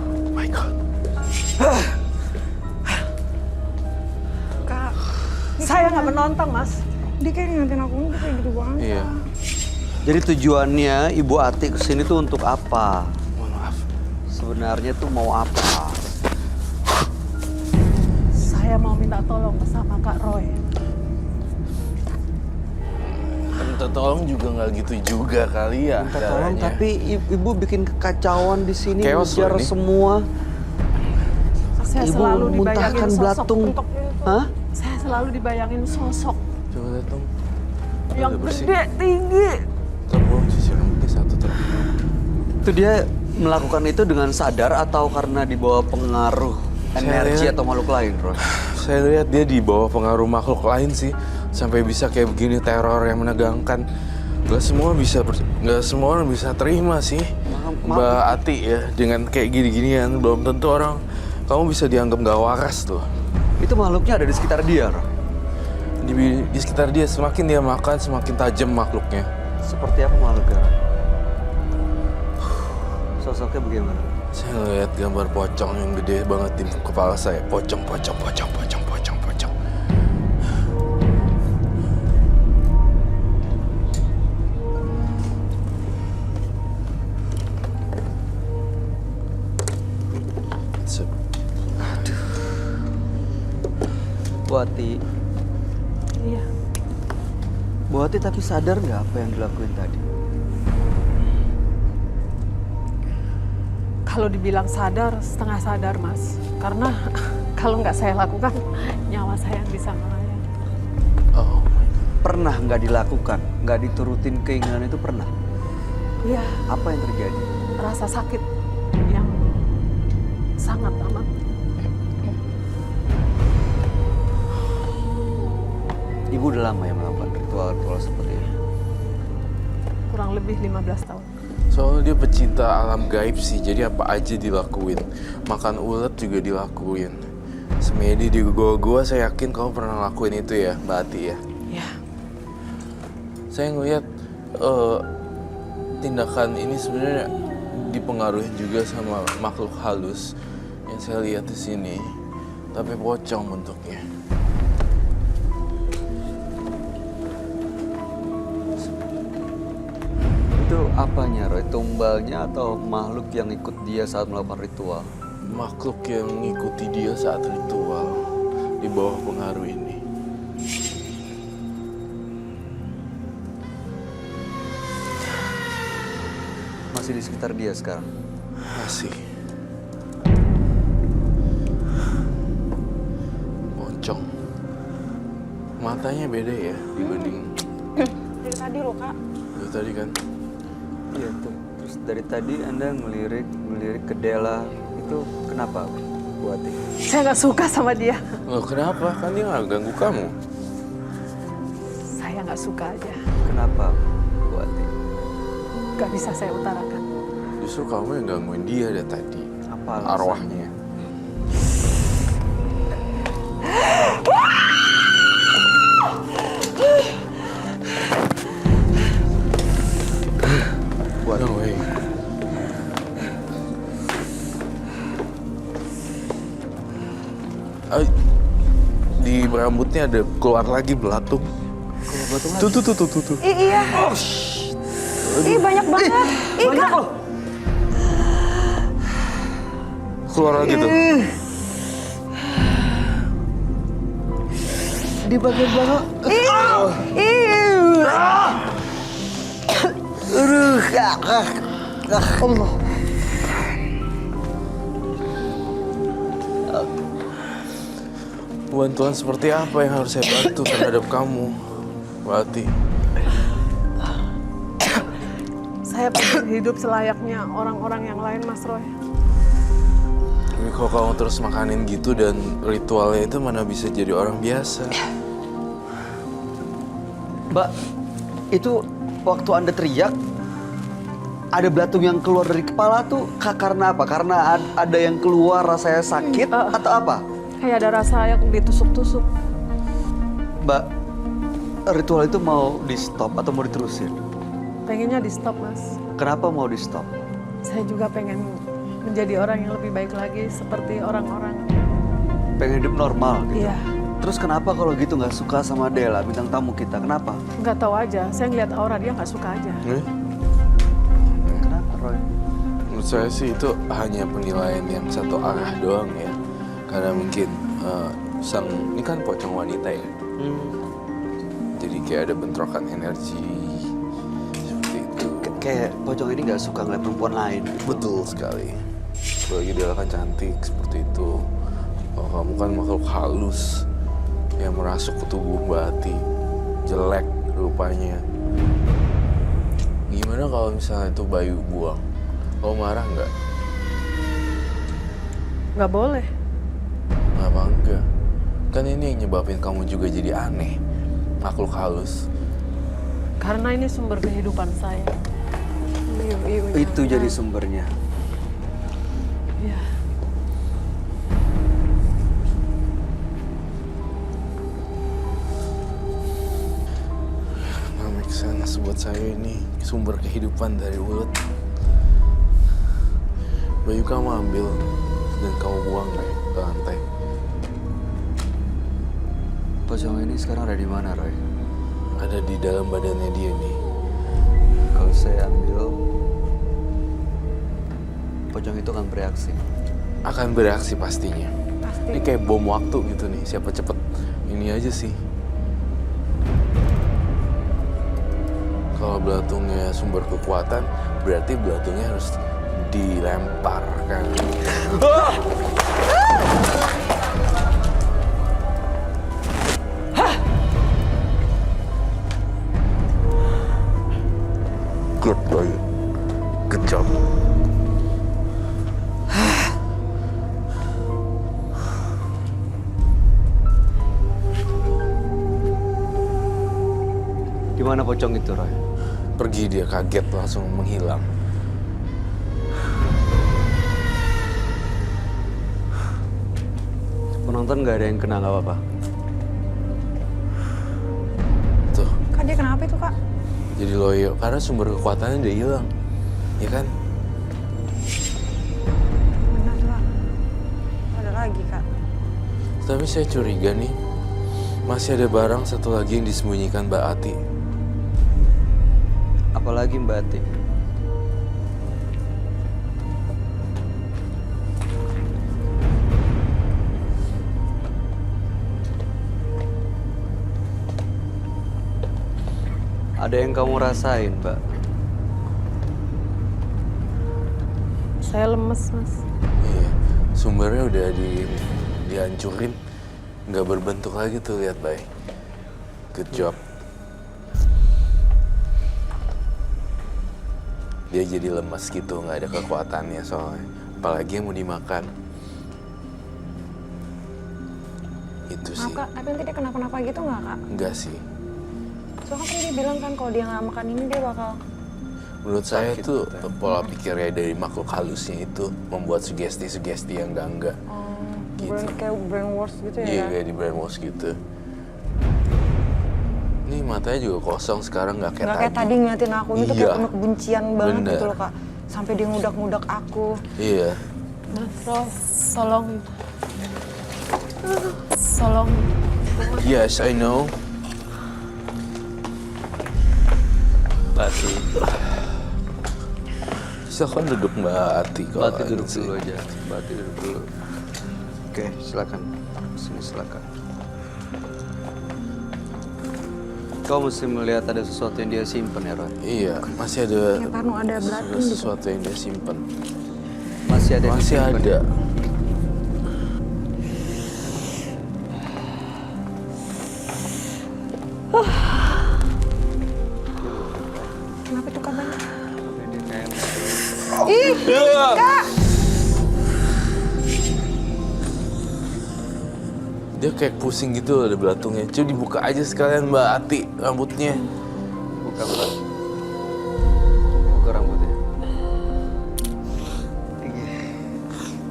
Oh my God. Kak, Saya nggak menonton, Mas. dia kayak ngeliatin aku ini kayak gitu banget. Iya. Jadi tujuannya Ibu Atik kesini tuh untuk apa? Mohon maaf. Sebenarnya tuh mau apa? Saya mau minta tolong sama Kak Roy. Minta tolong juga nggak gitu juga kali ya. Minta tolong, caranya. tapi Ibu bikin kekacauan di sini, Chaos ngejar loh ini. semua. Saya Ibu selalu dibayangin muntahkan sosok belatung. bentuknya. Hah? Saya selalu dibayangin sosok Coba lihat dong. yang Udah bersih. gede, tinggi. Terbuang sisir rambutnya satu terus. Itu dia melakukan itu dengan sadar atau karena dibawa pengaruh energi lihat- atau makhluk lain, Bro? Saya lihat dia di bawah pengaruh makhluk lain sih, sampai bisa kayak begini, teror yang menegangkan. Gak semua orang bisa terima sih, Mbak Ati ya, dengan kayak gini-ginian. Belum tentu orang kamu bisa dianggap gak waras tuh. Itu makhluknya ada di sekitar dia, Bro. Di sekitar dia, semakin dia makan, semakin tajam makhluknya. Seperti apa makhluknya? Sosoknya bagaimana? Saya ngeliat gambar pocong yang gede banget di kepala saya. Pocong. Bu Ati. Iya. Bu Ati tapi sadar nggak apa yang dilakuin tadi? Kalau dibilang sadar, setengah sadar Mas. Karena kalau nggak saya lakukan, nyawa saya yang bisa melayang. Oh, Pernah nggak dilakukan? Nggak diturutin keinginan itu pernah? Iya, Apa yang terjadi? rasa sakit yang sangat amat. Ibu udah lama ya melakukan ritual-ritual seperti ini? Kurang lebih 15 tahun. soalnya dia pecinta alam gaib sih, jadi apa aja dilakuin. Makan ulet juga dilakuin. Semedi di gua saya yakin kamu pernah lakuin itu ya, Mbak Ati ya? Iya. Saya ngeliat tindakan ini sebenarnya dipengaruhi juga sama makhluk halus yang saya lihat di sini, tapi pocong bentuknya. Itu apanya, Roy? Tumbalnya atau makhluk yang ikut dia saat melakukan ritual? Makhluk yang mengikuti dia saat ritual di bawah pengaruh ini. Masih di sekitar dia sekarang? Masih. Pocong. Matanya beda ya dibanding Dari tadi loh Kak. itu tadi kan. Iya tuh. Terus dari tadi Anda ngelirik ke Dela. Itu kenapa, Bu Ati? Saya nggak suka sama dia. Loh kenapa? Kan dia nggak ganggu kamu. Saya nggak suka aja. Kenapa, Bu Ati? Nggak bisa saya utarakan. Justru kamu yang gangguin dia dari tadi. Apa alasannya? Arwahnya. Bu Ati. No way. Di rambutnya ada keluar lagi belatung. Tuh. Iya. Ih banyak banget. Ih Kak. Keluar lagi tuh. Di bagian bawah. Allah. Bantuan seperti apa yang harus saya bantu terhadap kamu, Mbak Ati? Saya pengen hidup selayaknya orang-orang yang lain, Mas Roy. Tapi kalau kamu terus makanin gitu dan ritualnya itu mana bisa jadi orang biasa? Mbak, itu waktu Anda teriak, ada belatung yang keluar dari kepala tuh karena apa? Karena ada yang keluar rasanya sakit atau apa? Kayak ada rasa yang ditusuk-tusuk. Mbak, ritual itu mau di stop atau mau diterusin? Pengennya di stop, Mas. Kenapa mau di stop? Saya juga pengen menjadi orang yang lebih baik lagi seperti orang-orang. Pengen hidup normal gitu? Iya. Terus kenapa kalau gitu nggak suka sama Dela, bintang tamu kita? Kenapa? Nggak tahu aja. Saya ngeliat aura dia nggak suka aja. Kenapa, Roy? Menurut saya sih itu hanya penilaian yang satu arah doang ya. Karena mungkin ini kan pocong wanita ya. Jadi kayak ada bentrokan energi seperti itu. Kayak pocong ini nggak suka ngeliat perempuan lain. Betul sekali. Apalagi dia kan cantik seperti itu. Oh, kamu kan makhluk halus yang merasuk ke tubuh Mbak Ati. Jelek rupanya. Gimana kalau misalnya itu Bayu buang? Kamu marah nggak? Nggak boleh. Kenapa enggak? Kan ini yang nyebabin kamu juga jadi aneh. Makhluk halus. Karena ini sumber kehidupan saya. Itu jadi sumbernya. Iya. Nggak make sense buat saya ini sumber kehidupan dari ulet. Baju kamu ambil dan kamu buang Roy, ke lantai. Pocong ini sekarang ada di mana, Roy? Ada di dalam badannya dia nih. Kalau saya ambil, pocong itu akan bereaksi. Akan bereaksi pastinya. Pasti. Ini kayak bom waktu gitu nih. Siapa cepet ini aja sih. Kalau belatungnya sumber kekuatan, berarti belatungnya harus dilemparkan. Good boy. Good job. Di mana pocong itu, Roy? Pergi, dia kaget langsung menghilang. Penonton nggak ada yang kena, nggak apa-apa. Tuh, Kak, dia kenapa itu, Kak? jadi loyo karena sumber kekuatannya udah hilang. Ya kan? Benar, Kak. Ada lagi, Kak. Tapi saya curiga nih, masih ada barang satu lagi yang disembunyikan Mbak Ati. Apalagi Mbak Ati. Ada yang kamu rasain, Mbak? Saya lemes, Mas. Iya, sumbernya udah dihancurin, nggak berbentuk lagi tuh, lihat Bay. Good job. Dia jadi lemas gitu, nggak ada kekuatannya soalnya. Apalagi yang mau dimakan. Itu sih. Maaf, Kak. Tapi nanti dia kenapa-napa gitu nggak, Kak? Enggak sih. Soalnya kan dia bilang kan kalau dia nggak makan ini dia bakal... Menurut saya Sakit, tuh betul. pola pikirnya dari makhluk halusnya itu membuat sugesti-sugesti yang enggak. Gitu. Kayak brainwash gitu ya? Iya, kayak di brainwash gitu. Ini matanya juga kosong sekarang, nggak kayak Nggak tadi. kayak tadi ngeliatin aku, ini tuh Iya. kayak penuh kebencian banget Bener. gitu loh, Kak. Sampai dia ngudak-ngudak aku. Iya. Mas, tolong. Tolong. Yes, I know. Mbak Ati. Silakan duduk Mbak Ati. Mbak kalau Ati duduk ini sih. dulu aja. Mbak Ati duduk dulu. Oke, silakan. Sini silakan. Kau mesti melihat ada sesuatu yang dia simpen ya, Roy? Iya, masih ada Kayak Parno ada belatung gitu. sesuatu yang dia simpan. Masih ada yang Masih disimpan. ada. Kenapa tuh kabarnya? Dia kayak pusing gitu ada belatungnya. Coba dibuka aja sekalian Mbak Ati rambutnya. Buka, Mbak. Buka rambutnya.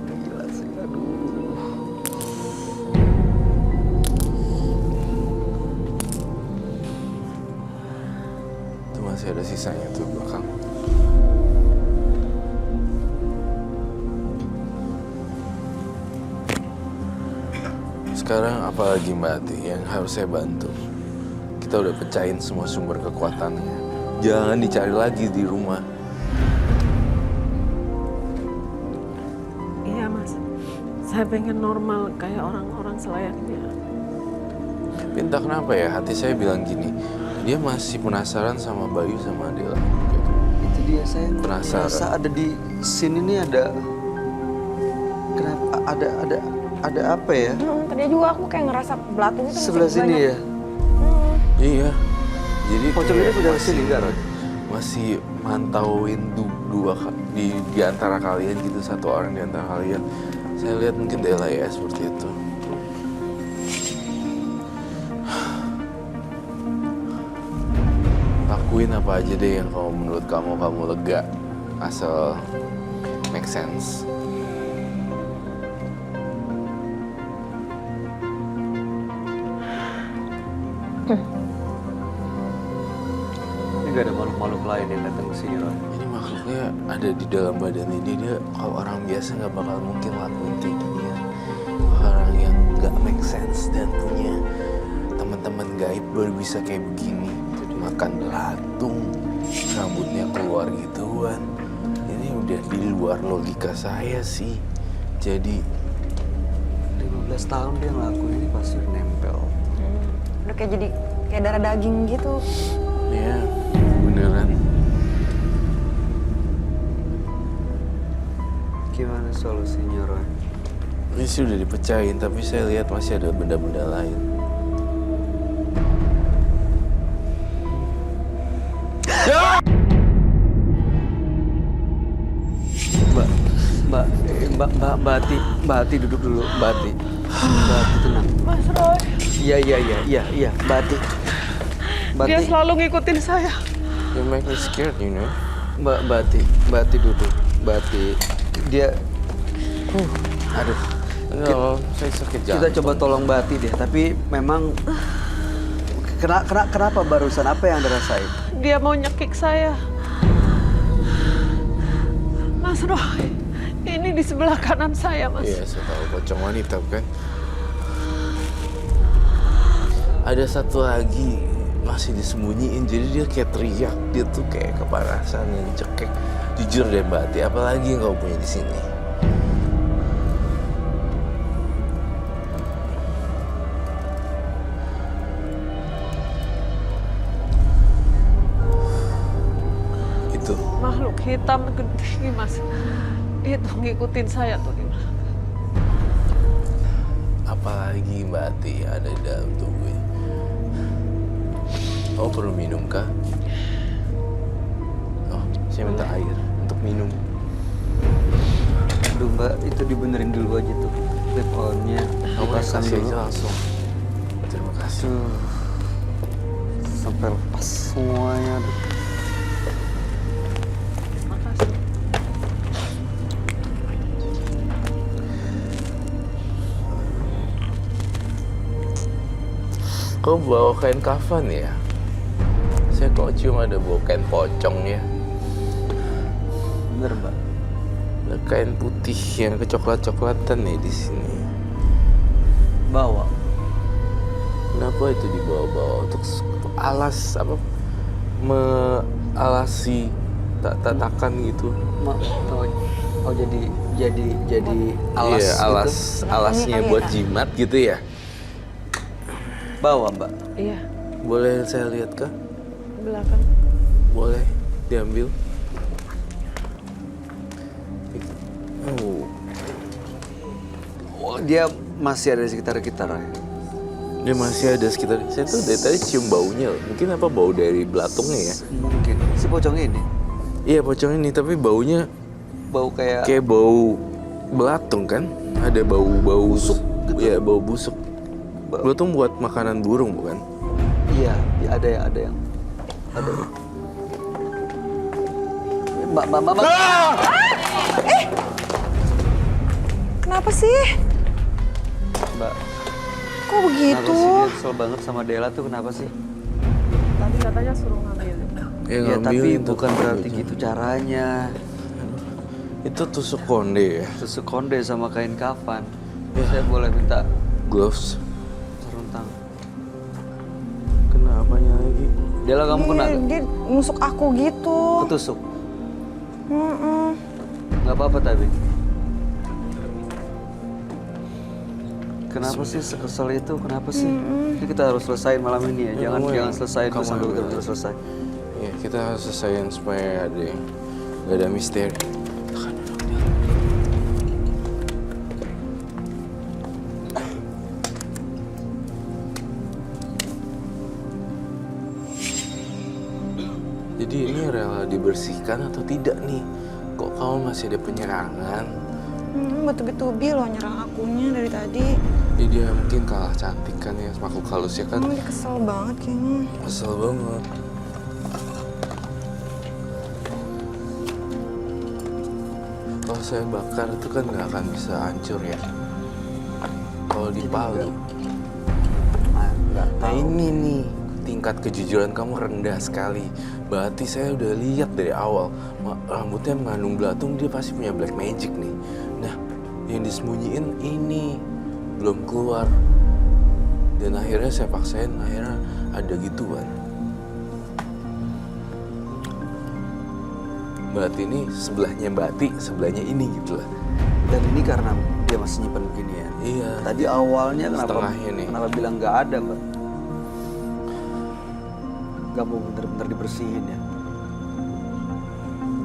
Gila sih, aduh. Itu masih ada sisanya tuh belakang. Sekarang apalagi Mbak Ati yang harus saya bantu? Kita udah pecahin semua sumber kekuatannya. Jangan dicari lagi di rumah. Iya, Mas. Saya pengen normal kayak orang-orang selayaknya. Pinta kenapa ya hati saya bilang gini, dia masih penasaran sama Bayu sama Adela. Gitu. Itu dia, saya Penasaran. merasa ada di sini nih ada... Kenapa? Ada apa ya? Tadi juga aku kayak ngerasa belatung itu masih Sebelah sini banyak. ya? Iya. Jadi Pocong ini kayak sudah kesini nggak, Roy? masih mantauin di antara kalian gitu, satu orang di antara kalian. Saya lihat mungkin Dela ya seperti itu. Lakuin apa aja deh yang menurut kamu lega, asal make sense. Ini nggak ada makhluk-makhluk lain yang datang ke sini, Roy. Ini makhluk makhluknya ada di dalam badannya dia kalau orang biasa nggak bakal mungkin lakuin kayak gini ya. Orang yang nggak make sense dan punya teman-teman gaib baru bisa kayak begini. Makan belatung, rambutnya keluar gituan. Ini udah di luar logika saya sih. Jadi 15 tahun dia ngelakuin ini pasti udah nempel. Udah kayak jadi kayak darah daging gitu. ya beneran. Gimana solusinya, Roy? Ini sih udah dipecahin, tapi saya lihat masih ada benda-benda lain. Mbak Ati duduk dulu, Mbak Ati tenang. Mas Roy, Iya, Mbak Ati. dia selalu ngikutin saya. You make me scared, you know. Mbak Ati duduk. Mbak Ati, dia, aduh. No, saya sakit jantung. Kita coba tolong Mbak Ati deh, tapi memang kenapa barusan apa yang Anda rasain? Dia mau nyekik saya. Mas Roy, ini di sebelah kanan saya, Mas. Iya, saya tahu pocong wanita kan. Ada satu lagi masih disembunyiin, jadi dia kayak teriak, dia tuh kayak kepanasan yang cekek. Jujur deh Mbak Ati, apalagi yang kau punya di sini? Itu. Makhluk hitam gede, Mas. Itu ngikutin saya tuh di belakang. Apalagi Mbak Ati yang ada di dalam tubuhnya. Oh, perlu minum kah? Oh, saya minta air untuk minum. Aduh Mbak, itu dibenerin dulu aja tuh. Clip on-nya Kamu dipasang kasih dulu. aja langsung. Terima kasih. Sampai lepas semuanya. Aduh. Makasih. Kau bawa kain kafan ya? Saya kok cuma ada bawa kain pocong ya. Bener Mbak. Ada kain putih yang kecoklat-coklatan nih di sini. Bawa. Kenapa itu dibawa-bawa untuk alas apa? Mealasi tatakan gitu. Oh jadi alas Iya, alas gitu. alasnya Ini kali buat ya, jimat gitu ya. Bawa Mbak. Iya, Boleh saya lihat kah? belakang. Boleh diambil. Oh, dia masih ada di sekitar kita, Roy. Dia masih ada sekitar. Saya tuh dari tadi cium baunya. Mungkin apa bau dari belatungnya ya? Mungkin. Si pocong ini Iya pocong ini, tapi baunya bau kayak bau belatung kan? Ada bau-bau busuk. Iya, bau busuk. Belatung buat makanan burung bukan? iya, ada yang. Mbak. Kenapa sih? Mbak, Kok begitu? kenapa sih dia kesel banget sama Dela tuh kenapa sih? Tadi katanya suruh ngambil. Ya tapi bukan berarti gitu caranya. Itu tusuk konde ya? Tusuk konde sama kain kafan. Saya boleh minta Gloves. sarung tangan. Kena apanya lagi? Dela kamu kena gak? Dia nusuk aku gitu. Ketusuk? Mm-mm. Nggak apa-apa tapi. Kenapa sih sekesel itu? Kenapa sih? Ini kita harus selesaiin malam ini ya. Jangan selesaiin kamu tuh sampai yang benar-benar selesai. Iya, kita harus selesaiin supaya nggak ada misteri. Tekan duduk dia. Jadi ini rela dibersihkan atau tidak nih? Kok kamu masih ada penyerangan? Betul-betul loh nyerang akunya dari tadi. Jadi dia mungkin kalah cantik kan ya, makhluk halus ya kan? Dia kesel banget kayaknya. Kesel banget. Kalau saya bakar itu kan nggak akan bisa hancur ya. Kalau dipalu. Nah ini nih, tingkat kejujuran kamu rendah sekali. Berarti saya udah lihat dari awal, rambutnya mengandung belatung, dia pasti punya black magic nih. Nah, yang disembunyiin ini belum keluar. Dan akhirnya saya paksain, akhirnya ada gituan. Mbak Ati ini sebelahnya Mbak Ati, sebelahnya ini gitu lah. Dan ini karena dia masih nyimpen begini ya. Iya. Tadi awalnya Setengahnya nih. kenapa bilang nggak ada, Mbak? Gak mau bener-bener dibersihin ya.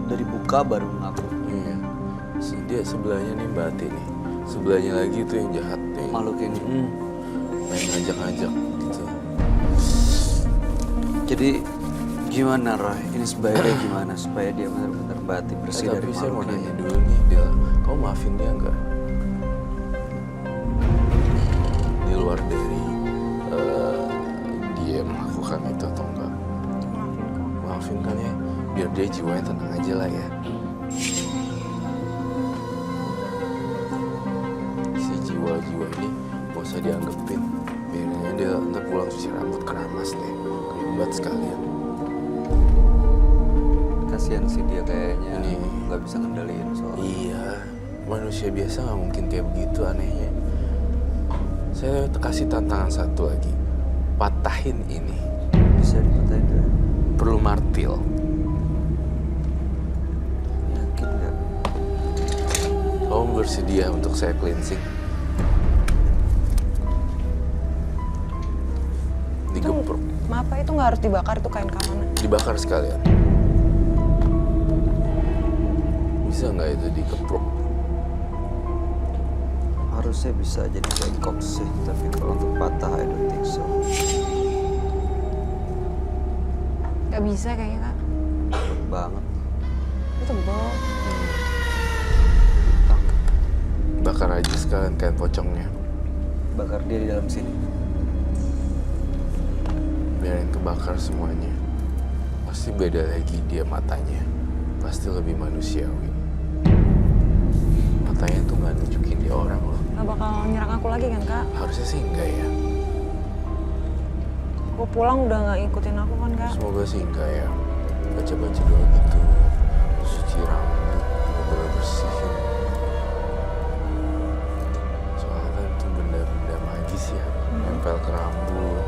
Udah dibuka baru ngaku. Iya. Dia sebelahnya nih Mbak Ati nih. Sebelahnya lagi itu yang jahat nih. Makhluk ini. Main ngajak-ngajak gitu. Jadi gimana Roy? Ini sebaiknya gimana supaya dia benar-benar Mbak Ati bersih dari Tapi saya mau makhluk nanya ini? dulu nih, Del. Kamu maafin dia nggak? Di luar dari dia melakukan itu atau enggak? Maafin kok. Maafin kan ya? Biar dia jiwanya tenang aja lah ya. Si jiwa-jiwa ini gak usah dianggepin. Biarin aja dia ntar pulang cuci rambut keramas deh. Keribat sekalian. Kasihan sih dia kayaknya Ini. nggak bisa ngendaliin soalnya. Iya, manusia biasa nggak mungkin kayak begitu anehnya. Saya kasih tantangan satu lagi, patahin ini. Bisa dipatahin nggak? Perlu martil. Yakin nggak? Kamu bersedia untuk saya cleansing? Digeprok, Apa itu nggak harus dibakar itu kain kawanan? dibakar sekalian. Bisa nggak itu dikeprok? Harusnya bisa jadi bengkok sih, tapi kalau untuk patah I don't think so. Gak bisa kayaknya kak. Cepet banget. Itu tebal. Bakar aja sekalian kain pocongnya. Bakar dia di dalam sini. Biarin kebakar semuanya. Pasti beda lagi dia matanya. Pasti lebih manusiawi. Matanya tuh nggak nunjukin dia orang loh. Gak bakal nyerang aku lagi kan kak? Harusnya sih enggak ya. Aku pulang udah nggak ngikutin aku kan kak? Semoga sih enggak ya. Baca-baca doa gitu. Suci rambut, bener-bener bersihin. Soalnya kan itu benda-benda magis ya. Nempel ke rambut,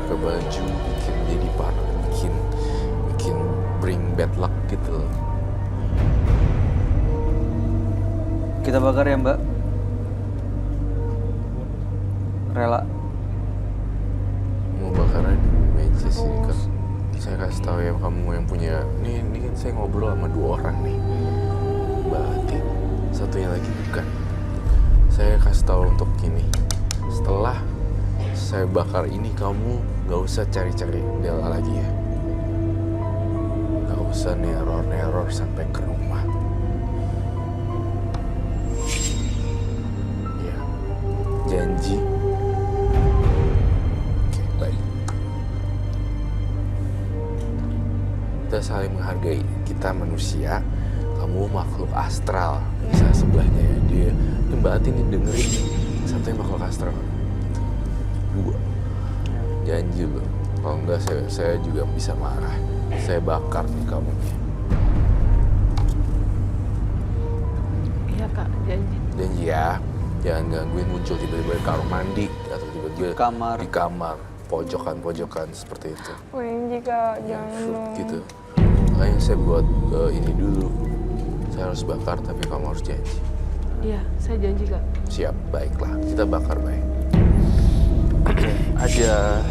ke baju, bikin jadi parah, bikin bring bad luck gitu loh. Kita bakar ya Mbak. Rela. Mau bakar aja di meja sih kan. Saya kasih tahu ya kamu yang punya. Ini kan saya ngobrol sama 2 orang nih. Mbak Ati, satunya lagi bukan. Saya kasih tahu untuk gini. Setelah saya bakar ini kamu nggak usah cari-cari Dela lagi ya. Nggak usah neror-neror sampai ke rumah. Ya, janji. Oke, baik. Kita saling menghargai. Kita manusia, kamu makhluk astral. Bisa sebelahnya ya dia. Ini Mbak Ati nih dengerin. Satunya makhluk astral. 2. Janji loh. Kalau enggak saya juga bisa marah. Saya bakar nih kamu nih. Iya kak, janji. Janji ya. Jangan gangguin muncul tiba-tiba di kamar mandi atau tiba-tiba di kamar pojokan-pojokan seperti itu. OMG kak, Ya, jangan shoot dong. gitu. Makanya saya buat ini dulu. Saya harus bakar tapi kamu harus janji. Iya, saya janji kak. Siap, baiklah. Kita bakar baik. Ada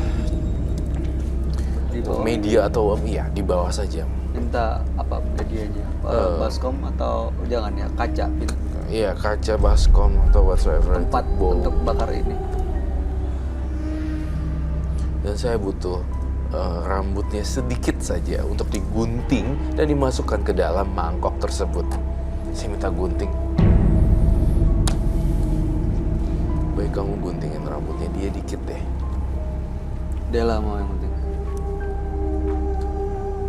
di bawah. Media atau iya di bawah saja. Minta apa medianya? Baskom atau jangan ya kaca pintu. Iya, kaca, baskom atau whatsoever. Tempat itu, bowl. untuk bakar ini. Dan saya butuh rambutnya sedikit saja untuk digunting dan dimasukkan ke dalam mangkok tersebut. Saya minta gunting. Baik, kamu guntingin rambutnya dia dikit deh. Dela mau yang penting.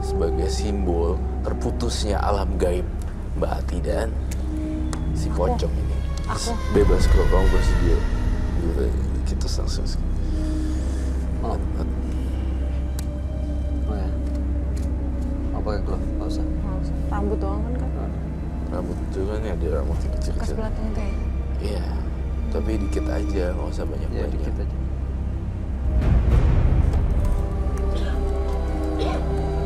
Sebagai simbol terputusnya alam gaib Mbak Ati dan si pocong ini. Aku. Bebas kalau kamu bersedia. Kita langsung. Mau. pakai glove, nggak usah. Rambut doang kan kak? Rambut itu kan ada rambut yang Bekas kecil-kecil. belakang itu ya? Iya, tapi dikit aja, nggak usah Ya banyak-banyak. dikit aja.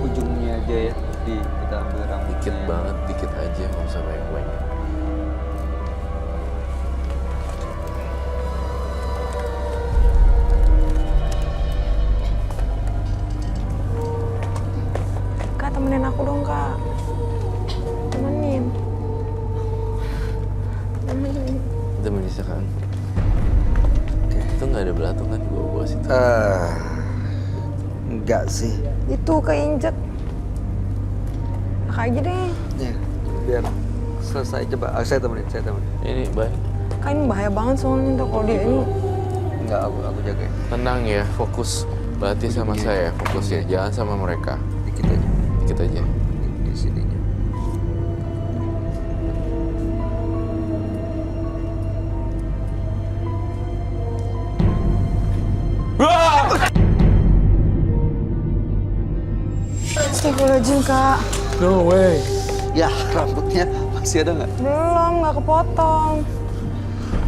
Ujungnya aja ya, kita ambil rambutnya. Dikit banget, dikit aja, nggak usah banyak-banyak. Kak temenin aku dong kak. Temenin. Kita menyisakan. Itu nggak ada belatung kan, gua bawa situ. Enggak sih. Itu keinjek. Kak aja deh. Ya, biar selesai coba. Saya temenin. Ini baik. Kak ini bahaya banget soalnya tuh kalau dia ini. Enggak, aku jaga. Tenang ya, fokus. Berarti sama saya, fokus ya. Jangan sama mereka. Dikit aja. Dikit aja. Di sininya. Astagfirullahaladzim kak. No way. Ya, rambutnya masih ada nggak? Belum, nggak kepotong.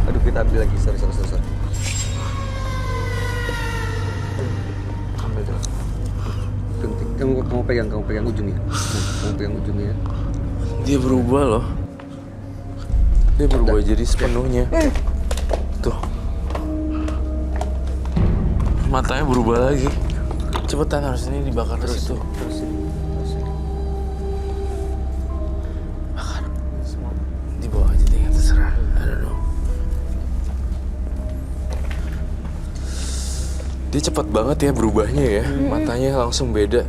Aduh, kita ambil lagi. Sorry. Ambil dulu. Penting. Kamu pegang ujungnya. Kamu pegang ujungnya. Dia berubah loh. Dia berubah jadi sepenuhnya. Tuh. Matanya berubah lagi. Cepetan, harus ini dibakar terus tuh. Terusin. Bakar. Semua. Dibawa aja deh, terserah. I don't know. Dia cepat banget ya berubahnya ya. Matanya langsung beda.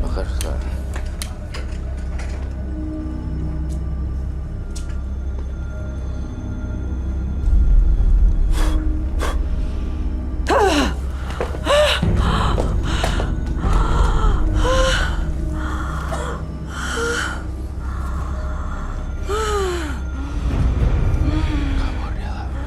Bakar sekarang. Kamu udah lama.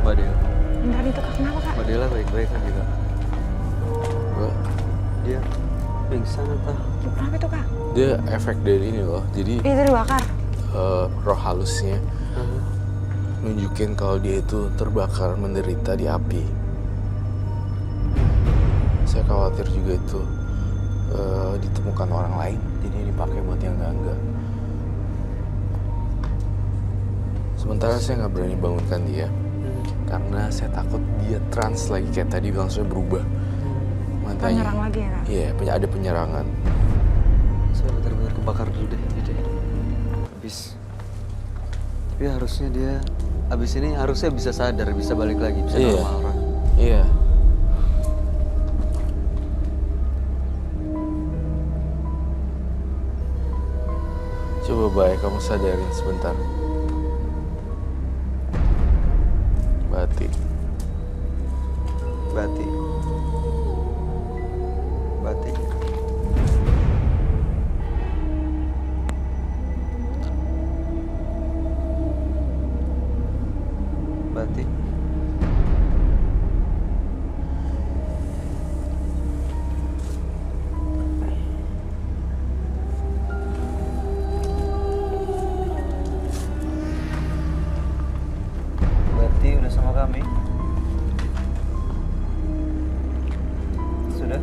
Mbak Dela. Beneran itu kak, kenapa kak? Mbak Dela baik-baik kan juga. Mbak, Dia pingsan atau? Kenapa itu kak? dia efek dari ini loh. Jadi Itu dibakar. roh halusnya nunjukin kalau dia itu terbakar menderita di api. Saya khawatir juga itu ditemukan orang lain, jadi dipakai buat yang enggak. Sementara saya nggak berani bangunkan dia karena saya takut dia trans lagi kayak tadi langsung berubah. Matanya. Penyerang lagi ya kak? Iya, ada penyerangan. Saya benar-benar kebakar dulu deh. Habis. Tapi harusnya dia habis ini harusnya bisa sadar, bisa balik lagi, bisa Iya. normal orang. Iya. Coba baik kamu sadarin sebentar. Bati. Bati. Bati. Bati udah sama kami? Sudah?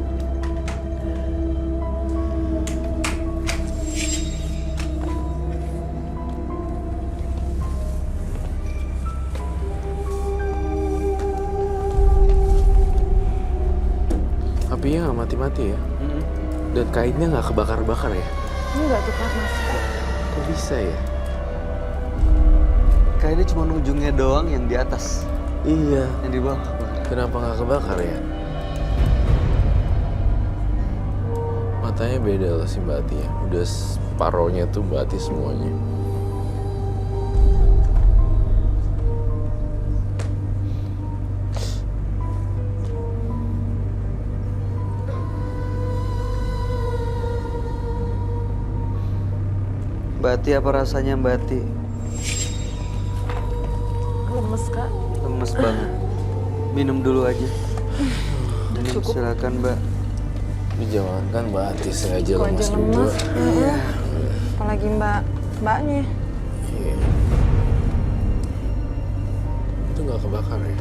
Apinya nggak mati-mati ya? Dan kainnya nggak kebakar-bakar ya? Enggak tuh kak, mas. Kok bisa ya? Kayaknya cuma ujungnya doang yang di atas, Iya. yang di bawah. Kenapa nggak kebakar ya? Matanya beda loh si Mbak Ati ya. Udah separohnya tuh Mbak Ati semuanya. Mbak Ati, apa rasanya Mbak Ati? Lemes Kak. Lemes banget. Minum dulu aja. Minum, silakan Mbak. Ini jangan kan Mbak Ati, saya aja Kok lemas aja juga. lemes. Apalagi mbaknya. Iya. Itu nggak kebakar ya?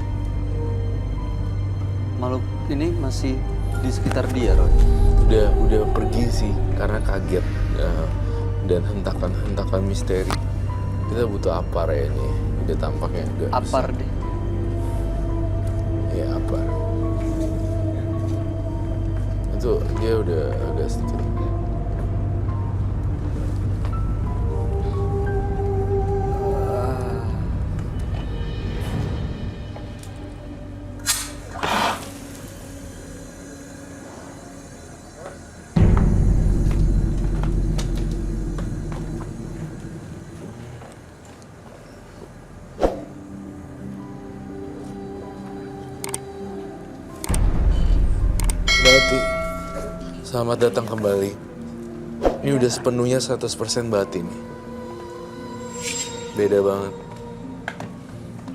Makhluk ini masih di sekitar dia, Roy. Udah pergi sih karena kaget. Dan hentakan misteri. Kita butuh apar ya ini. Udah tampaknya udah. Apar deh. Ya apar. Itu dia udah agak sedikit. Bati, selamat datang kembali. Ini udah sepenuhnya 100% Bati nih. Beda banget.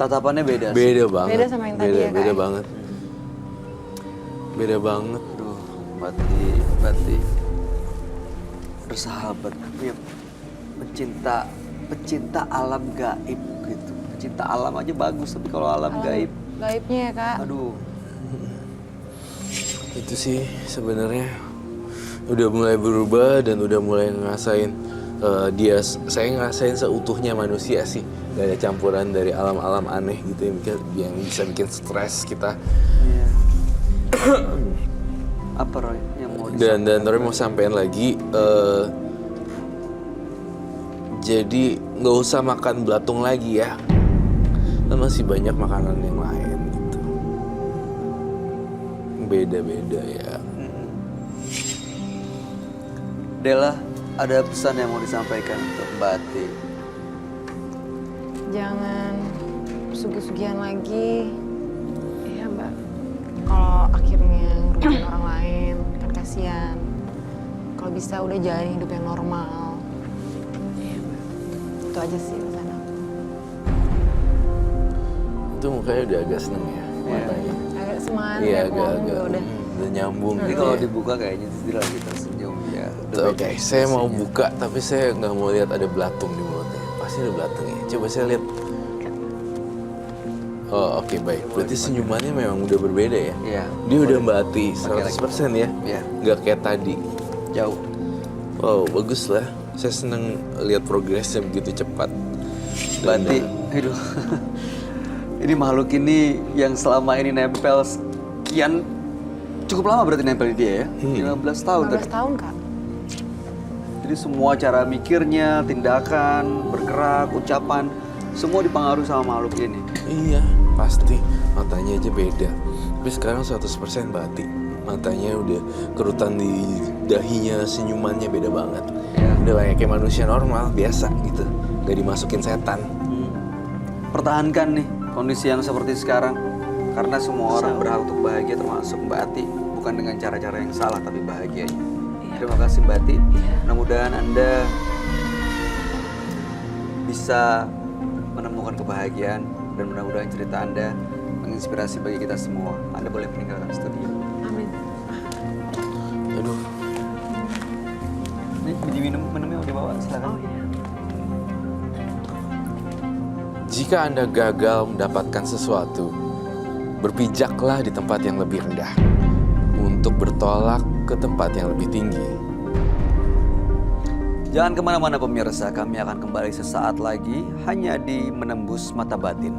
Tatapannya beda sih. Beda banget. Beda sama yang tadi ya, Kak, Beda ya? banget. Beda banget. Aduh, Bati. Bersahabat. Ya, pecinta alam gaib gitu. Pecinta alam aja bagus, tapi kalau alam gaib, Gaibnya ya Kak. aduh. Itu sih sebenarnya udah mulai berubah dan udah mulai ngerasain saya ngerasain seutuhnya manusia sih. Gak ada campuran dari alam-alam aneh gitu yang bisa bikin stres kita. Iya. Apa Roy yang mau Dan Roy mau sampein lagi, jadi nggak usah makan belatung lagi ya. Kan masih banyak makanan yang lain gitu. Beda-beda ya. Dela, ada pesan yang mau disampaikan untuk Mbak Ati? Jangan sugi-sugian lagi. Iya Mbak. Kalau akhirnya ngerugiin orang lain, kan kasihan. Kalau bisa udah jalani hidup yang normal. Iya Mbak. Itu aja sih pesan aku. Itu mukanya udah agak seneng ya matanya. Agak semangat Iya ya, agak ngomong juga udah. udah nyambung. Jadi gitu kalau ya. dibuka kayaknya dia lagi tersenyum ya. Oke, saya mau buka tapi saya nggak mau lihat ada belatung di mulutnya. Pasti ada belatung ya. Coba saya lihat. Oh oke, baik. Berarti senyumannya memang udah berbeda ya? Iya. Dia udah Mbak Ati 100% ya? Iya. Nggak kayak tadi. Jauh. Wow, bagus lah. Saya seneng lihat progresnya begitu cepat. Mbak Ati, aduh. Ini makhluk ini yang selama ini nempel sekian cukup lama berarti nempel di dia ya? 15 tahun tadi. 15 tahun Kak. Jadi semua cara mikirnya, tindakan, bergerak, ucapan, semua dipengaruhi sama makhluk ini. Iya, pasti. Matanya aja beda. Tapi sekarang 100% Mbak Ati. Matanya udah kerutan di dahinya, senyumannya beda banget. Ya. Udah kayak manusia normal, biasa gitu. Gak dimasukin setan. Pertahankan nih kondisi yang seperti sekarang. Karena semua orang berhak untuk bahagia termasuk Mbak Ati. Bukan dengan cara-cara yang salah tapi bahagianya. Terima kasih Mbak Ati. Mudah-mudahan Anda bisa menemukan kebahagiaan dan mudah-mudahan cerita Anda menginspirasi bagi kita semua. Anda boleh meninggalkan studio. Amin. Aduh, Ini minumnya udah bawa, silakan. Oh iya. jika Anda gagal mendapatkan sesuatu, berpijaklah di tempat yang lebih rendah untuk bertolak ke tempat yang lebih tinggi. Jangan kemana-mana pemirsa, kami akan kembali sesaat lagi hanya di Menembus Mata Batin.